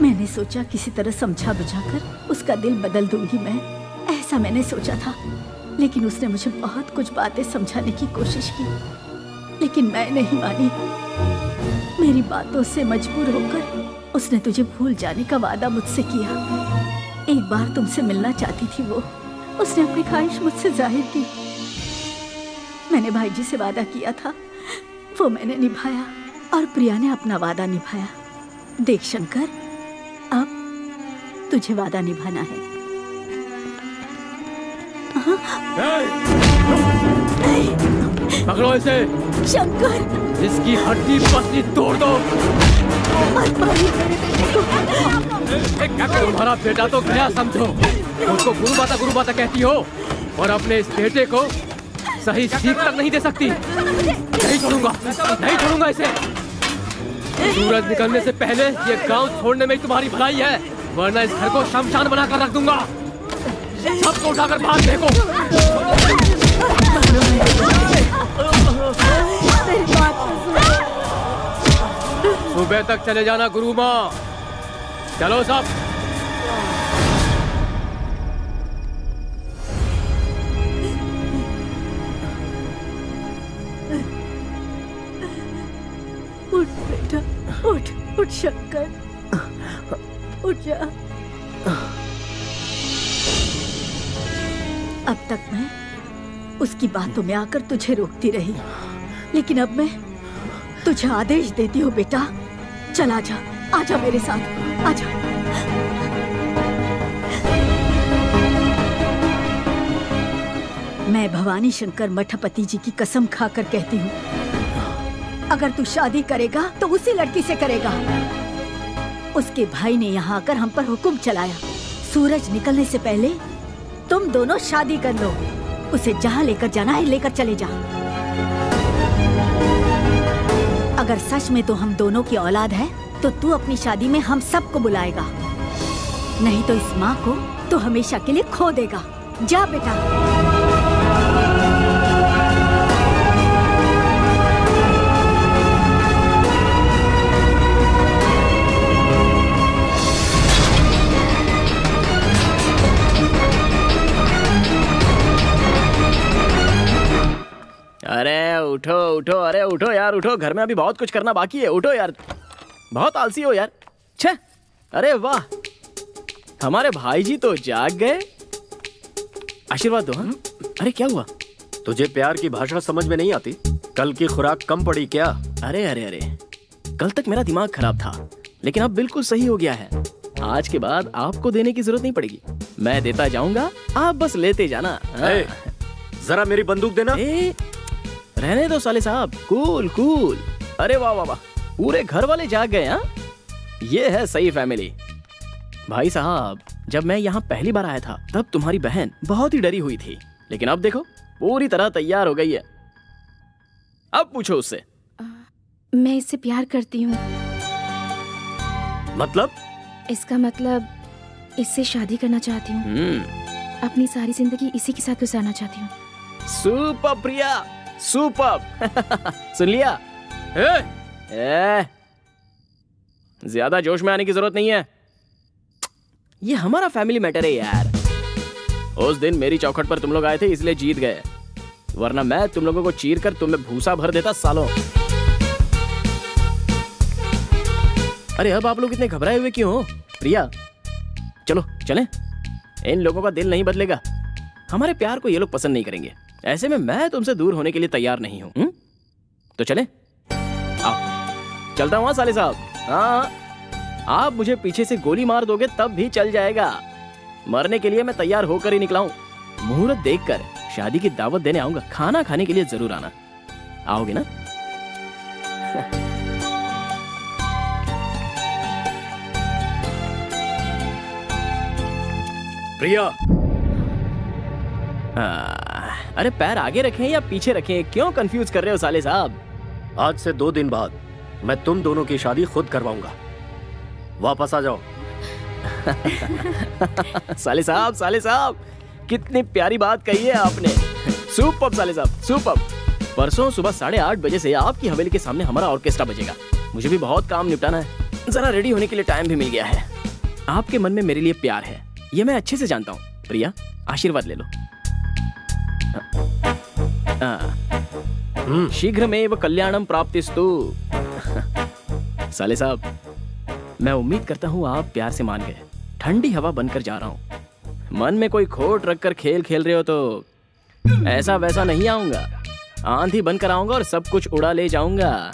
मैंने सोचा किसी तरह समझा बुझाकर उसका दिल बदल दूंगी मैं, ऐसा मैंने सोचा था। लेकिन उसने मुझे बहुत कुछ बातें समझाने की कोशिश की, लेकिन मैं नहीं मानी। मेरी बातों से मजबूर होकर उसने तुझे भूल जाने का वादा मुझसे किया। एक बार तुमसे मिलना चाहती थी वो, उसने अपनी ख्वाहिश मुझसे जाहिर की। मैंने भाई जी से वादा किया था, वो मैंने निभाया और प्रिया ने अपना वादा निभाया। देख शंकर, अब तुझे वादा निभाना है। पकड़ो इसे। शंकर, इसकी हड्डी पसली तोड़ दो। तुम्हारा बेटा तो गया समझो, उसको गुरु माता कहती हो और अपने इस बेटे को सही सीख तक नहीं दे सकती। नहीं छोड़ूंगा इसे। सूरज निकलने से पहले ये गांव छोड़ने में ही तुम्हारी भलाई है, वरना इस घर को शमशान बनाकर रख दूंगा। सबको उठाकर बाहर फेंको। सुबह तक चले जाना गुरु माँ। चलो सब। उठ बेटा, उठ शंकर, उठ जा। अब तक मैं उसकी बातों में आकर तुझे रोकती रही, लेकिन अब मैं तुझे आदेश देती हूँ बेटा, चल आजा, आजा मेरे साथ, आजा। मैं भवानी शंकर मठपति जी की कसम खाकर कहती हूँ, अगर तू शादी करेगा तो उसी लड़की से करेगा। उसके भाई ने यहाँ आकर हम पर हुक्म चलाया, सूरज निकलने से पहले तुम दोनों शादी कर लो। उसे जहाँ लेकर जाना है लेकर चले जा। अगर सच में तो हम दोनों की औलाद है तो तू अपनी शादी में हम सबको बुलाएगा, नहीं तो इस माँ को तो हमेशा के लिए खो देगा। जा बेटा। अरे उठो उठो, अरे उठो यार, उठो। घर में अभी बहुत कुछ करना बाकी है। उठो यार, बहुत आलसी हो यार। छे, अरे वाह, हमारे भाई जी तो जाग गए। आशीर्वाद दो। हाँ, अरे क्या हुआ? तुझे प्यार की भाषा समझ में नहीं आती? कल की खुराक कम पड़ी क्या? अरे अरे अरे, कल तक मेरा दिमाग खराब था, लेकिन अब बिल्कुल सही हो गया है। आज के बाद आपको देने की जरूरत नहीं पड़ेगी, मैं देता जाऊंगा, आप बस लेते जाना। जरा मेरी बंदूक देना। रहने दो साले साहब, कूल कूल। अरे वाह वाह वाह, पूरे घर वाले जाग गए। हाँ, ये है सही फैमिली। भाई साहब, जब मैं यहाँ पहली बार आया था तब तुम्हारी बहन बहुत ही डरी हुई थी, लेकिन अब देखो पूरी तरह तैयार हो गई है। अब पूछो उससे। मैं इससे प्यार करती हूँ। मतलब? इसका मतलब इससे शादी करना चाहती हूँ, अपनी सारी जिंदगी इसी के साथ गुजारना चाहती हूँ। सुपर प्रिया, सुपर। सुन लिया? ज्यादा जोश में आने की जरूरत नहीं है, ये हमारा फैमिली मैटर है यार। उस दिन मेरी चौखट पर तुम लोग आए थे इसलिए जीत गए, वरना मैं तुम लोगों को चीर कर तुम में भूसा भर देता सालों। अरे अब आप लोग इतने घबराए हुए क्यों हो? प्रिया चलो चलें, इन लोगों का दिल नहीं बदलेगा, हमारे प्यार को ये लोग पसंद नहीं करेंगे, ऐसे में मैं तुमसे दूर होने के लिए तैयार नहीं हूं। तो चलें? आओ चलता हूं साले साहब। हाँ, आप मुझे पीछे से गोली मार दोगे तब भी चल जाएगा, मरने के लिए मैं तैयार होकर ही निकला हूं। मुहूर्त देखकर शादी की दावत देने आऊंगा, खाना खाने के लिए जरूर आना। आओगे ना? प्रिया। अरे पैर आगे रखें या पीछे रखें, क्यों कंफ्यूज कर रहे हो साले साहब? आज से 2 दिन बाद मैं तुम दोनों की शादी खुद करवाऊंगा, वापस आ जाओ। साले साहब कितनी प्यारी बात कही है आपने। सुपर साले साहब, सुपर। परसों सुबह 8:30 बजे से आपकी हवेली के सामने हमारा ऑर्केस्ट्रा बजेगा। मुझे भी बहुत काम निपटाना है, जरा रेडी होने के लिए टाइम भी मिल गया है। आपके मन में मेरे लिए प्यार है, ये मैं अच्छे से जानता हूँ। प्रिया आशीर्वाद ले लो। शीघ्रमेव कल्याणम प्राप्तिस्तु। साले साहब मैं उम्मीद करता हूँ आप प्यार से मान गए। ठंडी हवा बनकर जा रहा हूँ, मन में कोई खोट रखकर खेल खेल रहे हो तो ऐसा वैसा नहीं आऊंगा, आंधी बनकर आऊंगा और सब कुछ उड़ा ले जाऊंगा।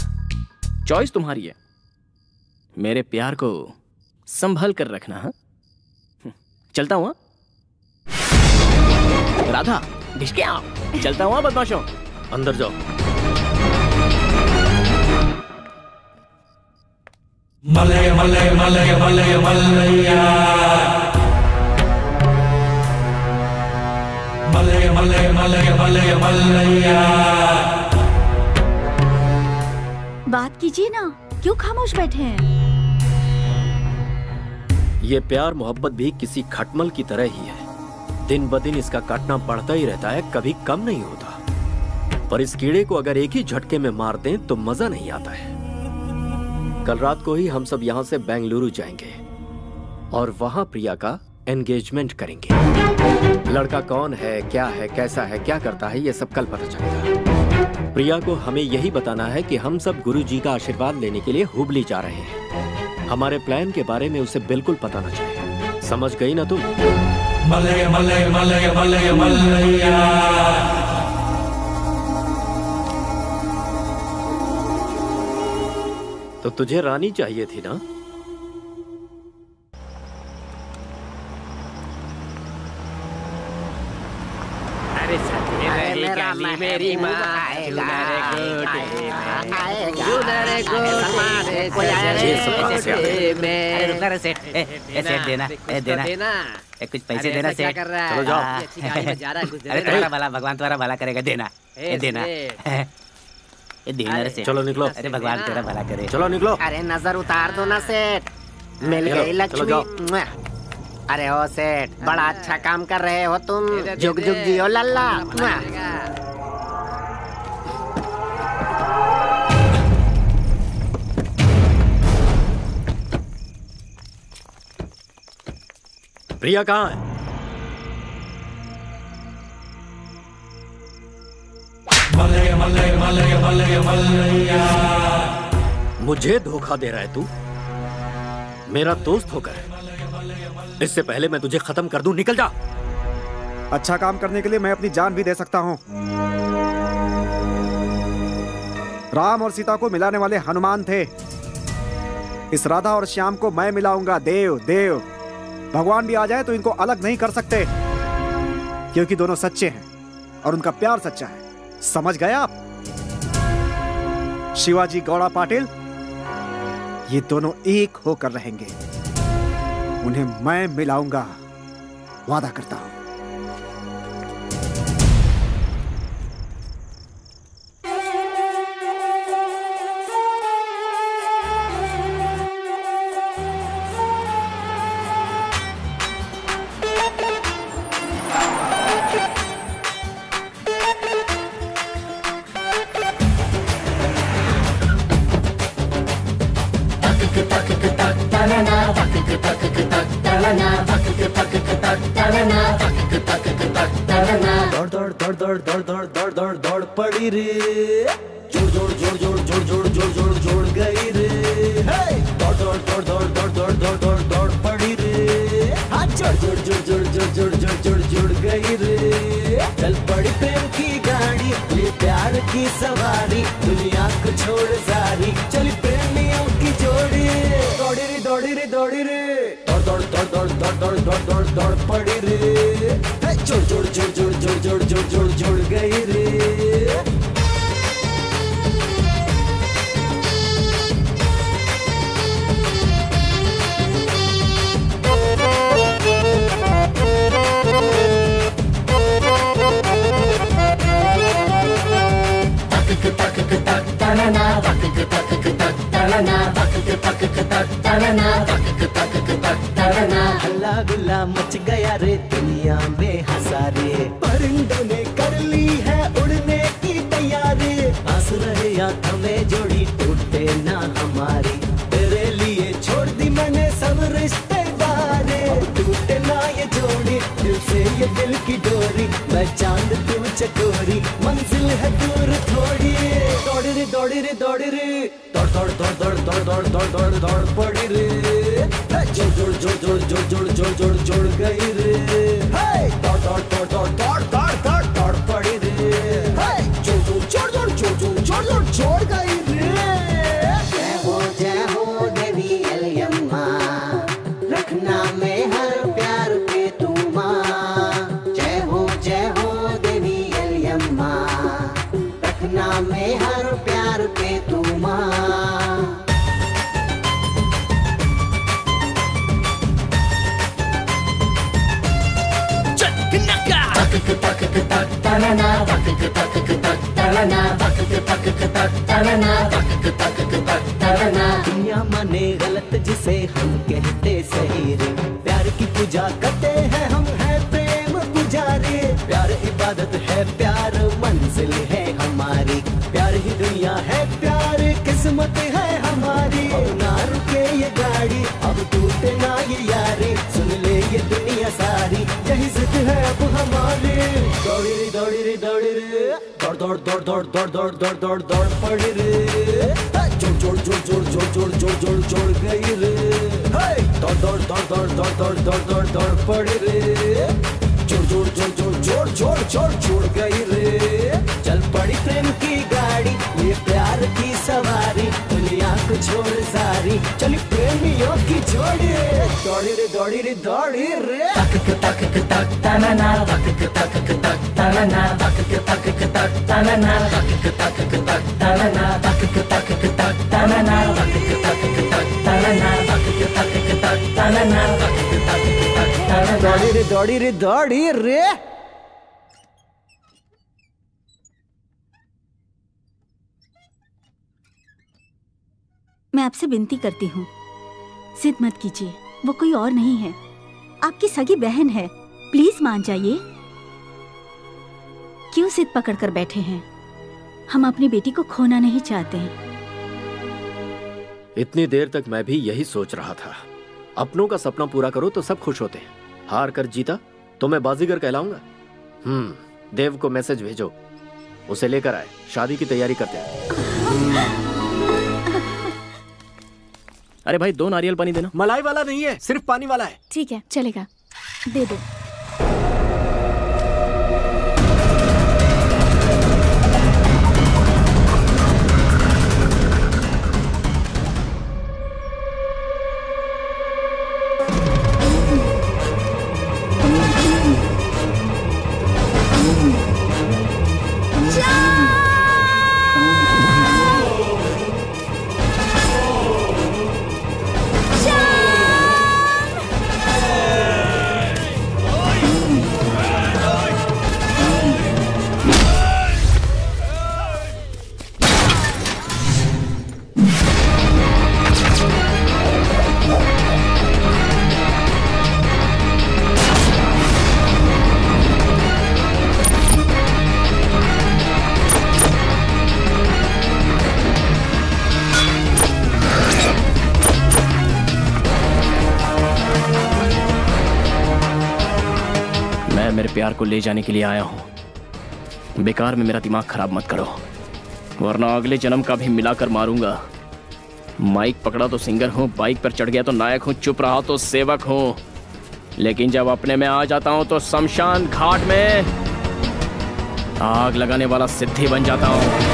चॉइस तुम्हारी है, मेरे प्यार को संभल कर रखना। हाँ चलता हूँ। राधा ढिसके आओ, चलता हूँ बदमाशों। अंदर जाओ। Malay Malay Malay Malay Malaiya, Malay Malay Malay Malay Malaiya. बात कीजिए ना, क्यों खामोश बैठे हैं? ये प्यार मोहब्बत भी किसी खटमल की तरह ही है, दिन ब दिन इसका काटना बढ़ता ही रहता है, कभी कम नहीं होता। पर इस कीड़े को अगर एक ही झटके में मार दें तो मजा नहीं आता है। कल रात को ही हम सब यहाँ से बेंगलुरु जाएंगे और वहाँ प्रिया का एंगेजमेंट करेंगे। लड़का कौन है, क्या है, कैसा है, क्या करता है, ये सब कल पता चलेगा। प्रिया को हमें यही बताना है कि हम सब गुरुजी का आशीर्वाद लेने के लिए हुबली जा रहे हैं। हमारे प्लान के बारे में उसे बिल्कुल पता न चले। समझ गई ना तुम? Malay Malay Malay Malay Malaiya. तो तुझे रानी चाहिए थी ना? अरे मेरा मेरी माँ आएगा, सेठ देना कुछ पैसे देना सेठ। चलो जाओ। अरे तुम्हारा भला, भगवान तुम्हारा भला करेगा। देना देना देना सेठ। चलो निकलो। अरे भगवान तेरा भला करे। चलो निकलो। अरे नजर उतार दो ना सेठ, मिल गई लक्ष्मी। अरे ओ सेठ, बड़ा अच्छा काम कर रहे हो तुम, जुग जुग जियो लल्ला। प्रिया कहाँ है? Malay Malay Malay Malay Malaiya. मुझे धोखा दे रहा है तू, मेरा दोस्त होकर? इससे पहले मैं तुझे खत्म कर दूं, निकल जा। अच्छा काम करने के लिए मैं अपनी जान भी दे सकता हूँ। राम और सीता को मिलाने वाले हनुमान थे, इस राधा और श्याम को मैं मिलाऊंगा। देव देव भगवान भी आ जाए तो इनको अलग नहीं कर सकते, क्योंकि दोनों सच्चे हैं और उनका प्यार सच्चा है। समझ गए आप? शिवाजी गौड़ा पाटिल, ये दोनों एक होकर रहेंगे, उन्हें मैं मिलाऊंगा, वादा करता हूं। दौड़ दौड़ दौड़ दौड़ दौड़ दौड़ दौड़ दौड़ पड़ी रे, जोड़ जोड़ जोड़ जोड़ जोड़ जोड़ जोड़ जोड़ जोड़ गई रे, दौड़ दौड़ दौड़ दौड़ दौड़ दौड़ दौड़ दौड़ दौड़ पड़ी रे, जोड़ जोड़ जोड़ जोड़ जोड़ जोड़ जोड़ जोड़ जोड़ गई रे। चल पड़ी प्रेम की गाड़ी, ये प्यार की सवारी, दुनिया को छोड़ सारी, चली प्रेमियों की जोड़ी, दौड़ी रे दौड़ी रे दौड़ी रे, दौड़ दौड़ दौड़ दौड़ दौड़ दौड़ दौड़ दौड़ दौड़ पड़ी रे, जोड़ जोड़ जोड़ जोड़ जोड़ जोड़ जोड़ जोड़ जोड़ गई रे। हल्ला गुल्ला मच गया रे दुनिया में हंसारे, परिंदों ने कर ली है उड़ने की तैयारी, आस रहे या हमें जोड़ी टूटे ना हमारी, तेरे लिए छोड़ दी मैंने सब रिश्तेदारी, टूटे ना ये जोड़ी दिल से ये दिल की डोरी, मैं चांद तू चकोरी, मंजिल है दूर थोड़ी, दौड़ी रे दौड़ी रे दौड़ी रे, दौड़ दौड़ दौड़ दौड़ दौड़ दौड़ दौड़ दौड़ दौड़ पड़ी रे, जोड़ जोड़ जोड़ जोड़ जोड़ जोड़ जोड़ जोड़ जोड़ गई रे, दौड़ दौड़ दौड़ दौड़ दौड़ दौड़ दौड़ दौड़ पड़ी रे, जोड़ जोड़ जोड़ जोड़ जोड़ जोड़ जोड़ जोड़ जोड़ गई रे। जय हो देवी एलियम्मा, रखना में हर प्यार पे तू माँ, जय हो देवी एलियम्मा, रखना में हर प्यार पे तू माँ। दुनिया माने गलत जिसे हम कहते सही रे, प्यार की पूजा करते हैं हम है प्रेम पुजारी, प्यार इबादत है प्यार मंजिल है हमारी, प्यार ही दुनिया है प्यार किस्मत है हमारी, अब ना रुके ये गाड़ी अब टूटे ना ये यारी, सुन ले ये दुनिया सारी यही जिद है अब हमारी, दौड़ी रे दौड़ी रे दौड़ी रे, दौड़ दौड़ दौड़ दौड़ दौड़ दौड़ दौड़ दौड़ दौड़ पड़ी रे, जोड़ जोड़ जोड़ जोड़ जोड़ जोड़ जोड़ जोड़ जोड़ गई रे, दौड़ दौड़ दौड़ दौड़ दौड़ दौड़ दौड़ दौड़ दौड़ पड़ी रे, जोड़ जोड़ जोड़ जोड़ जोड़ जोड़ जोड़ जोड़ गई रे। चल पड़ी प्रेम की गाड़ी, ये प्यार की सवारी, दुनिया को छोड़ सारी, चली प्रेमियों की जोड़ी, दौड़ी रे दौड़ी रे दौड़ी रे, तक तक तक तनना तक तक तक तनना तक तक तक तनना तक तक तक तनना तक तक तक तनना तक तक तक तनना तक तक तक तनना तक तक तक तनना, दौड़ी रे दौड़ी रे दौड़ी रे। मैं आपसे विनती करती हूँ, जिद मत कीजिए, वो कोई और नहीं है, आपकी सगी बहन है, प्लीज मान जाइए। क्यों जिद पकड़ कर बैठे हैं? हम अपनी बेटी को खोना नहीं चाहते हैं। इतनी देर तक मैं भी यही सोच रहा था, अपनों का सपना पूरा करो तो सब खुश होते हैं, हार कर जीता तो मैं बाजीगर कहलाऊंगा। देव को मैसेज भेजो, उसे लेकर आए, शादी की तैयारी करते हैं। अरे भाई 2 नारियल पानी देना। मलाई वाला नहीं है, सिर्फ पानी वाला है। ठीक है चलेगा, दे दो। तुम्हारे प्यार को ले जाने के लिए आया हूँ। बेकार में मेरा दिमाग खराब मत करो, वरना अगले जन्म का भी मिलाकर मारूंगा। माइक पकड़ा तो सिंगर हूँ, बाइक पर चढ़ गया तो नायक हूँ, चुप रहा तो सेवक हूँ, लेकिन जब अपने में आ जाता हूँ तो शमशान घाट में आग लगाने वाला सिद्धि बन जाता हूँ।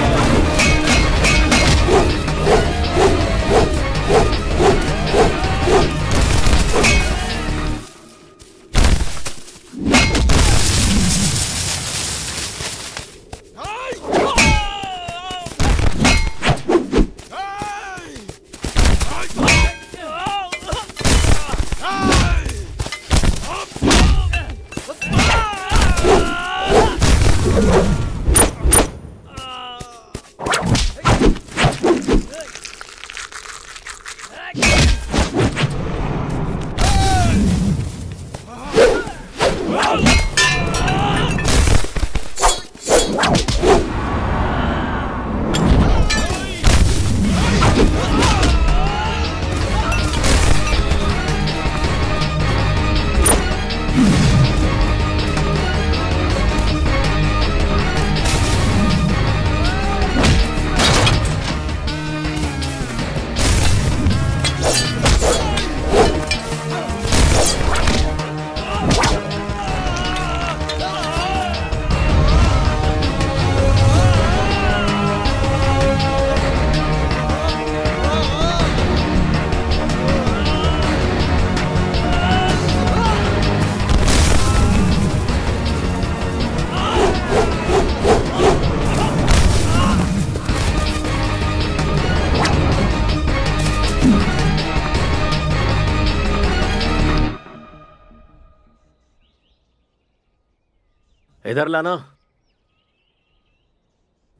इधर लाना।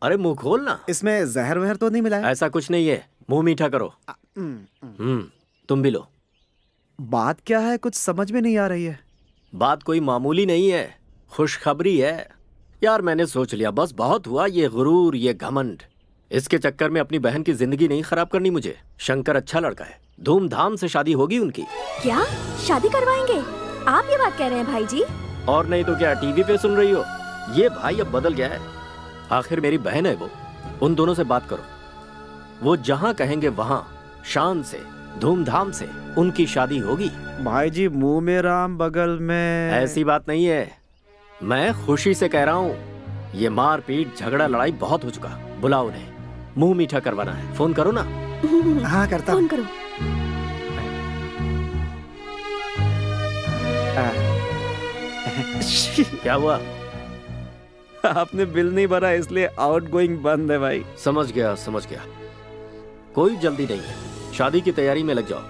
अरे मुंह खोल ना। इसमें जहर वहर तो नहीं मिला है? ऐसा कुछ नहीं है, मुंह मीठा करो। तुम भी लो। बात क्या है, कुछ समझ में नहीं आ रही है। बात कोई मामूली नहीं है, खुशखबरी है। यार मैंने सोच लिया, बस बहुत हुआ ये गुरूर, ये घमंड। इसके चक्कर में अपनी बहन की जिंदगी नहीं खराब करनी मुझे। शंकर अच्छा लड़का है, धूमधाम से शादी होगी उनकी। क्या शादी करवाएंगे? आप ये बात कह रहे हैं भाई जी? और नहीं तो क्या, टीवी पे सुन रही हो? ये भाई अब बदल गया है। आखिर मेरी बहन है वो, उन दोनों से बात करो। वो जहाँ कहेंगे वहाँ शान से धूमधाम से उनकी शादी होगी। भाई जी मुंह में राम बगल में। ऐसी बात नहीं है, मैं खुशी से कह रहा हूँ। ये मार पीट झगड़ा लड़ाई बहुत हो चुका। बुलाओ उन्हें, मुंह मीठा करवाना है। फोन करो ना। हाँ करता। फोन करो। क्या हुआ? आपने बिल नहीं भरा इसलिए आउटगोइंग बंद है भाई। समझ गया समझ गया, कोई जल्दी नहीं है, शादी की तैयारी में लग जाओ।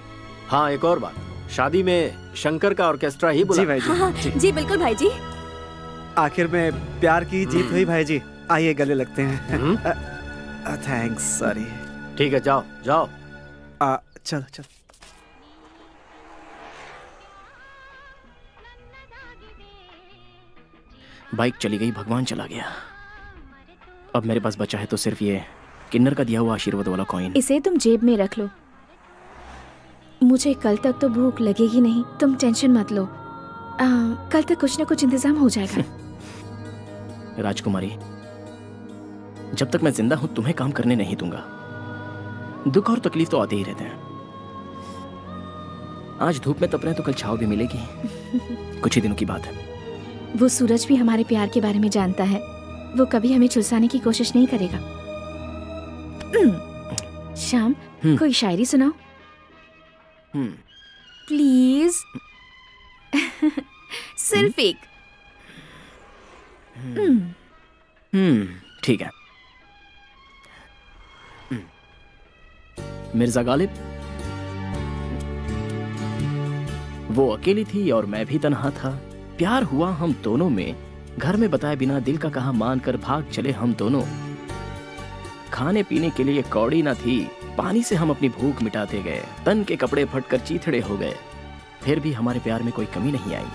हाँ एक और बात, शादी में शंकर का ऑर्केस्ट्रा ही बुला। जी भाई जी। हाँ, जी बिल्कुल भाई जी। आखिर में प्यार की जीत हुई भाई जी। आइए गले लगते हैं। Thanks, sorry. ठीक है जाओ जाओ। चलो चलो। बाइक चली गई, भगवान चला गया। अब मेरे पास बचा है तो सिर्फ ये किन्नर का दिया हुआ आशीर्वाद वाला कॉइन। इसे तुम जेब में रख लो। मुझे कल तक तो भूख लगेगी नहीं, तुम टेंशन मत लो। कल तक कुछ न कुछ इंतजाम हो जाएगा। राजकुमारी, जब तक मैं जिंदा हूं तुम्हें काम करने नहीं दूंगा। दुख और तकलीफ तो आते ही रहते हैं। आज धूप में तप रहे तो कल छाव भी मिलेगी। कुछ ही दिनों की बात है। वो सूरज भी हमारे प्यार के बारे में जानता है। वो कभी हमें झुलसाने की कोशिश नहीं करेगा। शाम, कोई शायरी सुनाओ प्लीज। सिर्फ एक। ठीक है। मिर्जा गालिब, वो अकेली थी और मैं भी तन्हा था। प्यार हुआ हम दोनों में, घर में बताए बिना दिल का कहा मान कर भाग चले हम दोनों। खाने पीने के लिए कौड़ी ना थी, पानी से हम अपनी भूख मिटाते गए। तन के कपड़े फटकर चीथड़े हो गए, फिर भी हमारे प्यार में कोई कमी नहीं आई।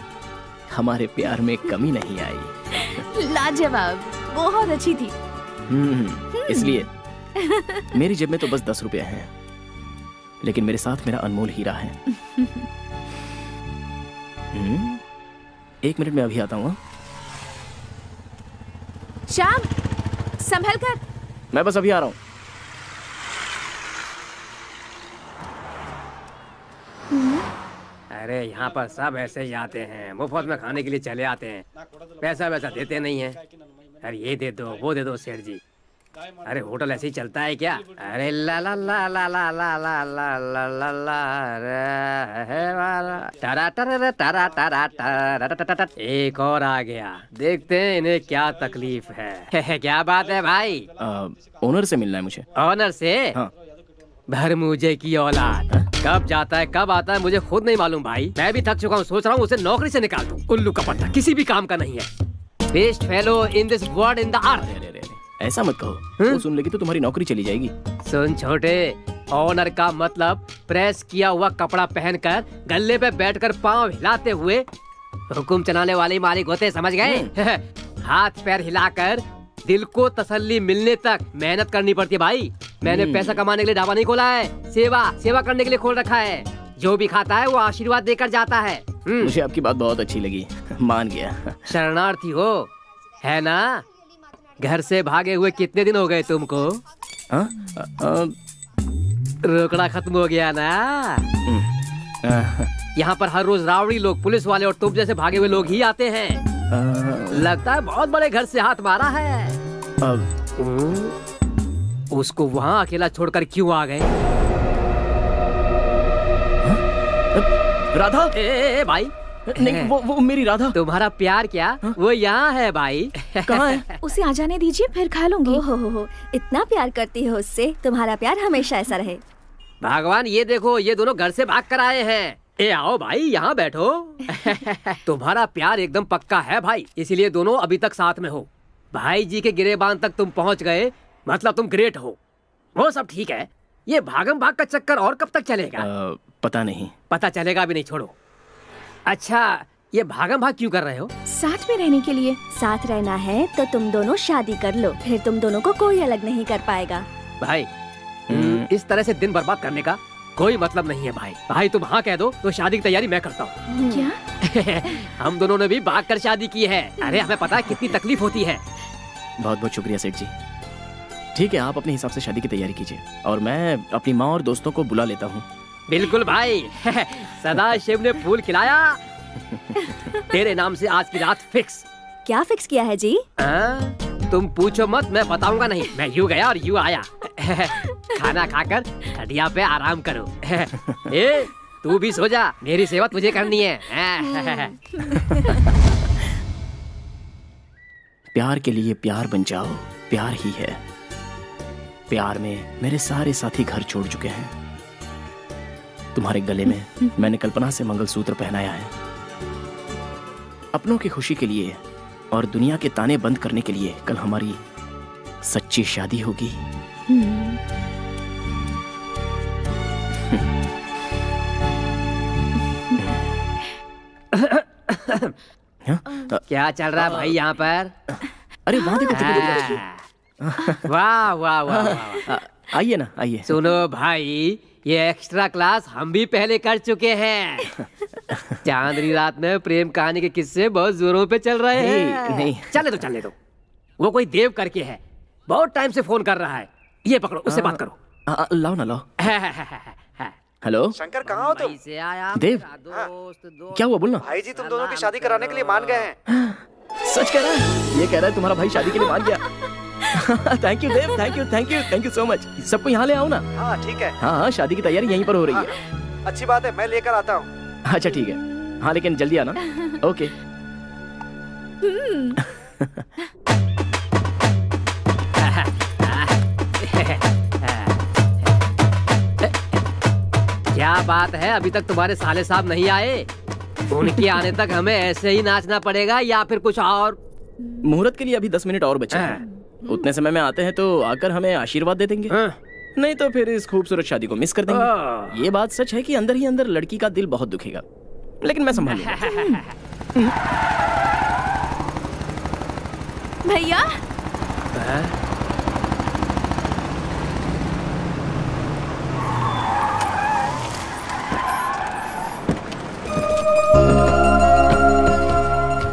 हमारे प्यार में कमी नहीं आई। लाजवाब, बहुत अच्छी थी। इसलिए मेरी जेब में तो बस 10 रुपए हैं, लेकिन मेरे साथ मेरा अनमोल हीरा है। 1 मिनट में अभी आता हूँ। श्याम, संभल कर। मैं बस अभी आ रहा हूँ। अरे यहाँ पर सब ऐसे ही आते हैं, मुफ्त में खाने के लिए चले आते हैं, पैसा वैसा देते नहीं है। अरे ये दे दो, वो दे दो सेठ जी। अरे होटल ऐसे ही चलता है क्या? अरे ला ला ला ला ला ला ला ला ला ला ला टरा टरा टरा टरा टरा। एक और आ गया, देखते हैं इन्हें क्या तकलीफ है। क्या बात है भाई? ओनर से मिलना है मुझे। ओनर से? हाँ। भरमूजे की औलाद, कब जाता है कब आता है मुझे खुद नहीं मालूम भाई। मैं भी थक चुका हूँ, सोच रहा हूँ उसे नौकरी से निकाल दूं। उल्लू का पट्टा, किसी भी काम का नहीं है। Best fellow in this world in the earth. ऐसा मत कहो, वो सुन लेगी तो तुम्हारी नौकरी चली जाएगी। सुन छोटे, ऑनर का मतलब प्रेस किया हुआ कपड़ा पहनकर गल्ले पे बैठकर पाँव हिलाते हुए हुकुम चलाने वाले मालिक होते, समझ गए? हाथ पैर हिलाकर दिल को तसल्ली मिलने तक मेहनत करनी पड़ती है भाई। मैंने पैसा कमाने के लिए ढाबा नहीं खोला है, सेवा करने के लिए खोल रखा है। जो भी खाता है वो आशीर्वाद देकर जाता है। मुझे आपकी बात बहुत अच्छी लगी, मान गया। शरणार्थी हो, है ना? घर से भागे हुए कितने दिन हो गए तुमको? रोकड़ा खत्म हो गया ना? यहाँ पर हर रोज रावड़ी लोग, पुलिस वाले और तुम जैसे भागे हुए लोग ही आते हैं। लगता है बहुत बड़े घर से हाथ मारा है। उसको वहाँ अकेला छोड़कर क्यों आ गए? राधा? ए भाई नहीं, वो मेरी राधा। तुम्हारा प्यार क्या? वो यहाँ है भाई। कहाँ है? उसे आ जाने दीजिए, फिर खा लूंगी। हो, इतना प्यार करती हो उससे, तुम्हारा प्यार हमेशा ऐसा रहे। भगवान, ये देखो, ये दोनों घर से भाग कर आए हैं। ए आओ भाई, यहाँ बैठो। तुम्हारा प्यार एकदम पक्का है भाई, इसीलिए दोनों अभी तक साथ में हो। भाई जी के गिरेबान तक तुम पहुँच गए, मतलब तुम ग्रेट हो। वो सब ठीक है, ये भागम भाग का चक्कर और कब तक चलेगा? पता नहीं। पता चलेगा भी नहीं, छोड़ो। अच्छा, ये भागम भाग क्यों कर रहे हो? साथ में रहने के लिए। साथ रहना है तो तुम दोनों शादी कर लो, फिर तुम दोनों को कोई अलग नहीं कर पाएगा। भाई, इस तरह से दिन बर्बाद करने का कोई मतलब नहीं है भाई। भाई तुम हाँ कह दो तो शादी की तैयारी मैं करता हूँ। क्या? हम दोनों ने भी भाग कर शादी की है। अरे हमें पता है कितनी तकलीफ होती है। बहुत बहुत शुक्रिया सेठ जी। ठीक है, आप अपने हिसाब से शादी की तैयारी कीजिए और मैं अपनी माँ और दोस्तों को बुला लेता हूँ। बिल्कुल भाई। सदा शिव ने फूल खिलाया। तेरे नाम से आज की रात फिक्स। क्या फिक्स किया है जी? तुम पूछो मत, मैं बताऊंगा नहीं। मैं यूं गया और यूं आया। खाना खाकर खटिया पे आराम करो। ए, तू भी सो जा, मेरी सेवा तुझे करनी है। प्यार के लिए प्यार बन जाओ, प्यार ही है। प्यार में मेरे सारे साथी घर छोड़ चुके हैं। तुम्हारे गले में मैंने कल्पना से मंगलसूत्र पहनाया है। अपनों की खुशी के लिए और दुनिया के ताने बंद करने के लिए कल हमारी सच्ची शादी होगी। क्या चल रहा है भाई यहाँ पर? अरे वहाँ देखो। वाह वाह वाह। आइए ना, आइए। सुनो भाई, ये एक्स्ट्रा क्लास हम भी पहले कर चुके हैं। चांदनी रात में प्रेम कहानी के किस्से बहुत जोरों पे चल रहे हैं। नहीं, चलने दो। वो कोई देव करके है, बहुत टाइम से फोन कर रहा है। ये पकड़ो, उससे बात करो। लाओ ना, लाओ। हेलो शंकर, कहाँ हो तुम? देव, क्या हुआ बोलना? भाई जी तुम दोनों की शादी कराने के लिए मान गए हैं। सच कह रहा है? ये कह रहा है तुम्हारा भाई शादी के लिए मान गया। Thank you Dev, thank you so much. सबको यहाँ ले आओ ना। हाँ ठीक है। हाँ, शादी की तैयारी यहीं पर हो रही है। अच्छी बात है, मैं लेकर आता हूँ। अच्छा ठीक है, हाँ लेकिन जल्दी आना। ओके। क्या बात है, अभी तक तुम्हारे साले साहब नहीं आए? उनके आने तक हमें ऐसे ही नाचना पड़ेगा या फिर कुछ और? मुहूर्त के लिए अभी 10 मिनट और बचे हैं। उतने समय में आते हैं तो आकर हमें आशीर्वाद दे देंगे। नहीं तो फिर इस खूबसूरत शादी को मिस कर देंगे। ये बात सच है कि अंदर ही अंदर लड़की का दिल बहुत दुखेगा, लेकिन मैं संभालूंगा। भैया,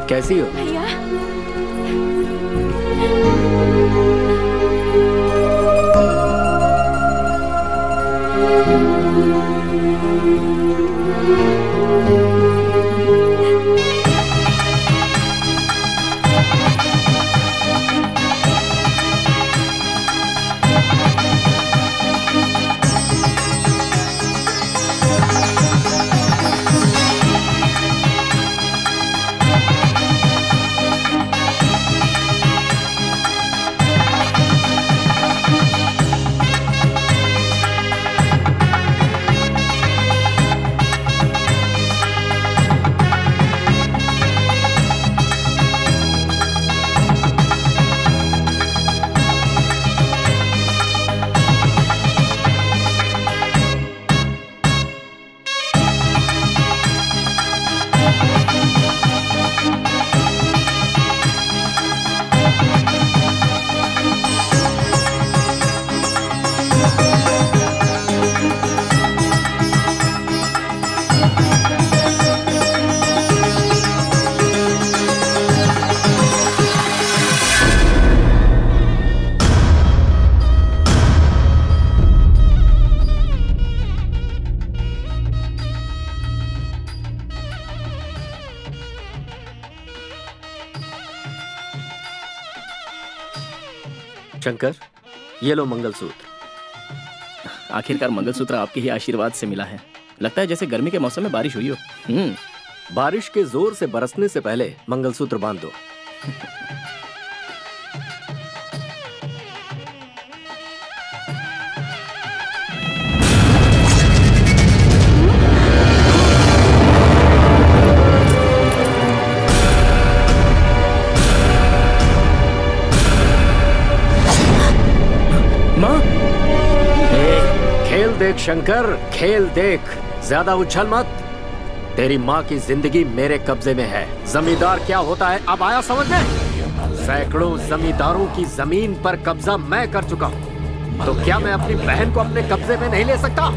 कैसी हो? भैया शंकर, ये लो मंगलसूत्र। आखिरकार मंगलसूत्र आपके ही आशीर्वाद से मिला है। लगता है जैसे गर्मी के मौसम में बारिश हुई हो। बारिश के जोर से बरसने से पहले मंगलसूत्र बांध दो। देख शंकर, खेल देख, ज्यादा उछल मत। तेरी माँ की जिंदगी मेरे कब्जे में है। जमींदार क्या होता है अब आया समझ में? सैकड़ों जमींदारों की जमीन पर कब्जा मैं कर चुका हूँ, तो क्या मैं अपनी बहन को अपने कब्जे में नहीं ले सकता?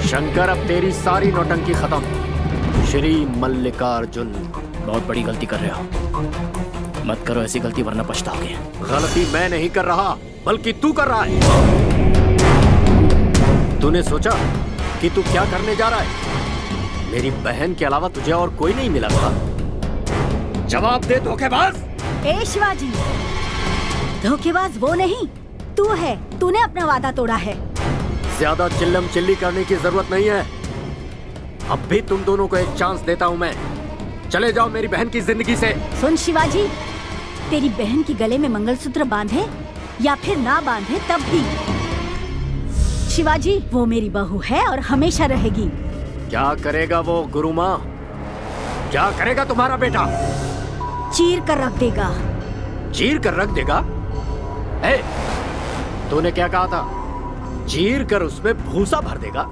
शंकर, अब तेरी सारी नौटंकी खत्म। श्री मल्लिकार्जुन। बहुत बड़ी गलती कर रहे हो। मत करो ऐसी गलती वरना पछताओगे। गलती मैं नहीं कर रहा बल्कि तू कर रहा है। तूने सोचा कि तू क्या करने जा रहा है? मेरी बहन के अलावा तुझे और कोई नहीं मिला था? जवाब दे धोखेबाज। ए शिवाजी, धोखेबाज वो नहीं, तू है। तूने अपना वादा तोड़ा है। ज्यादा चिल्लम चिल्ली करने की जरूरत नहीं है। अब भी तुम दोनों को एक चांस देता हूँ मैं। चले जाओ मेरी बहन की जिंदगी से। सुन शिवाजी, तेरी बहन के गले में मंगलसूत्र बांधे या फिर ना बांधे तब भी शिवाजी, वो मेरी बहू है और हमेशा रहेगी। क्या करेगा वो गुरु माँ? क्या करेगा तुम्हारा बेटा? चीर कर रख देगा। चीर कर रख देगा? ए, तूने क्या कहा था? चीर कर उसमें भूसा भर देगा?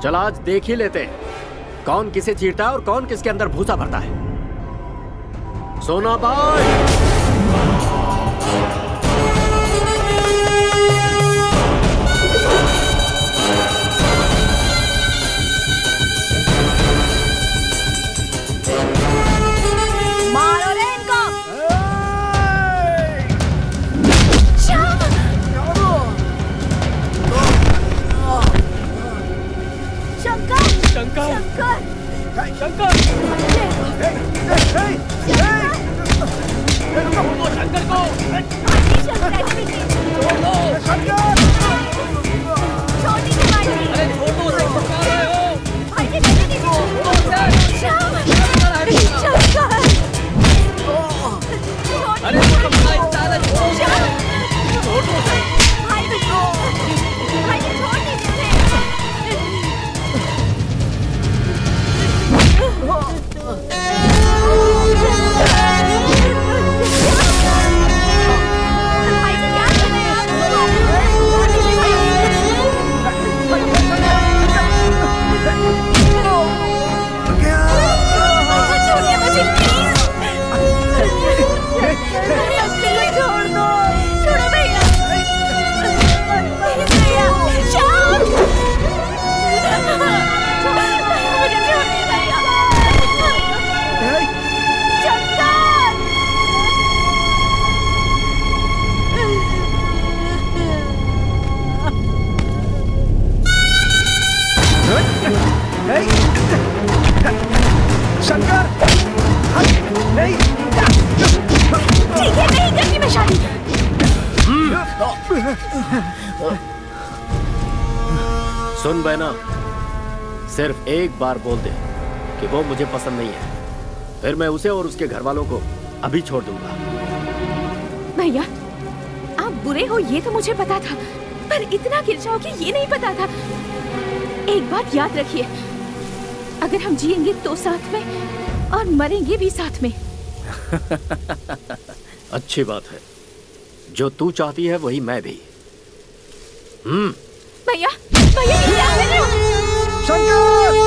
चल आज देख ही लेते हैं कौन किसे चीरता है और कौन किसके अंदर भूसा भरता है। सोना भाई, सुन बहना, सिर्फ एक बार बोल दे कि वो मुझे पसंद नहीं है, फिर मैं उसे और उसके घर वालों को अभी छोड़ दूंगा। भैया, आप बुरे हो ये तो मुझे पता था, पर इतना गिर जाओगे ये नहीं पता था। एक बात याद रखिए, अगर हम जिएंगे तो साथ में और मरेंगे भी साथ में। अच्छी बात है, जो तू चाहती है वही मैं भी। भैया, भैया ये क्या कर रहे हो? शंकर!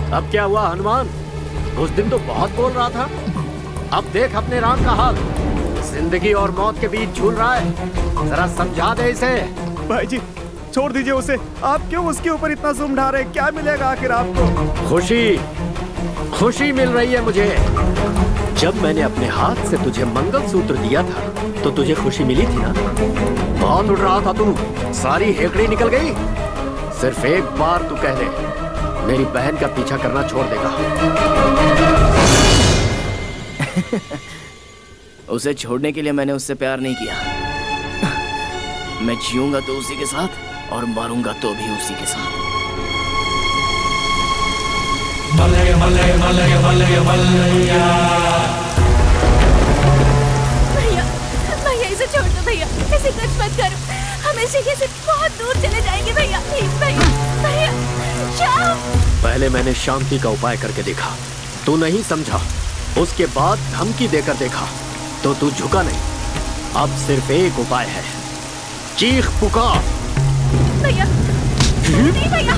अब क्या हुआ हनुमान? उस दिन तो बहुत बोल रहा था। अब देख अपने राम का हाल, जिंदगी और मौत के बीच झूल रहा है। जरा समझा दे इसे। भाई जी छोड़ दीजिए उसे, आप क्यों उसके ऊपर इतना जुल्म ढा रहे हैं? क्या मिलेगा आखिर आपको? खुशी, खुशी मिल रही है मुझे। जब मैंने अपने हाथ से तुझे मंगलसूत्र दिया था तो तुझे खुशी मिली थी ना? बहुत उड़ रहा था तू, सारी हेकड़ी निकल गई। सिर्फ एक बार तू कह दे, मेरी बहन का पीछा करना छोड़ देगा। उसे छोड़ने के लिए मैंने उससे प्यार नहीं किया। मैं जीऊंगा तो उसी के साथ और मरूंगा तो भी उसी के साथ। मलय मलय मलय मलय मलया। भैया भैया इसे छोड़ दो भैया, इसे कुछ मत करो। हम इसी के से बहुत दूर चले जाएंगे भैया, प्लीज भैया। भैया श्याम। पहले मैंने शांति का उपाय करके देखा, तू नहीं समझा। उसके बाद धमकी देकर देखा तो तू झुका नहीं। अब सिर्फ एक उपाय है, चीख पुकार। भैया नहीं भैया।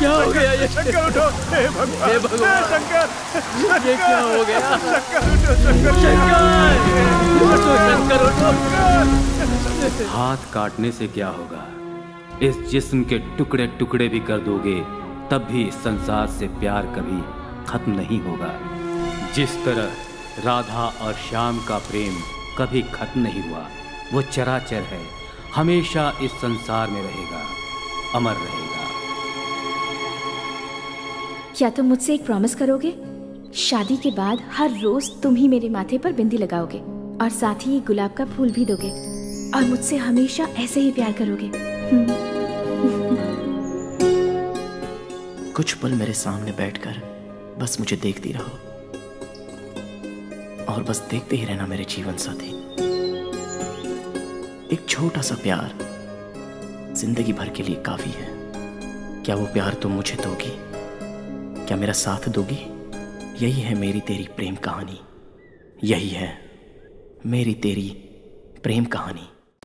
क्या हो गया ये? शंकर उठो, हे भगवान, शंकर, ये क्या हो गया? शंकर उठो, शंकर उठो। हाथ काटने से क्या होगा? इस जिस्म के टुकड़े टुकड़े भी कर दोगे तब भी इस संसार से प्यार कभी खत्म नहीं होगा। जिस तरह राधा और श्याम का प्रेम कभी खत्म नहीं हुआ, वो चराचर है, हमेशा इस संसार में रहेगा, अमर रहेगा। क्या तुम मुझसे एक प्रॉमिस करोगे? शादी के बाद हर रोज तुम ही मेरे माथे पर बिंदी लगाओगे और साथ ही गुलाब का फूल भी दोगे और मुझसे हमेशा ऐसे ही प्यार करोगे। कुछ पल मेरे सामने बैठकर बस मुझे देखती रहो और बस देखते ही रहना मेरे जीवन साथी। एक छोटा सा प्यार जिंदगी भर के लिए काफी है। क्या वो प्यार तुम मुझे दोगी? क्या मेरा साथ दोगी? यही है मेरी तेरी प्रेम कहानी, यही है मेरी तेरी प्रेम कहानी।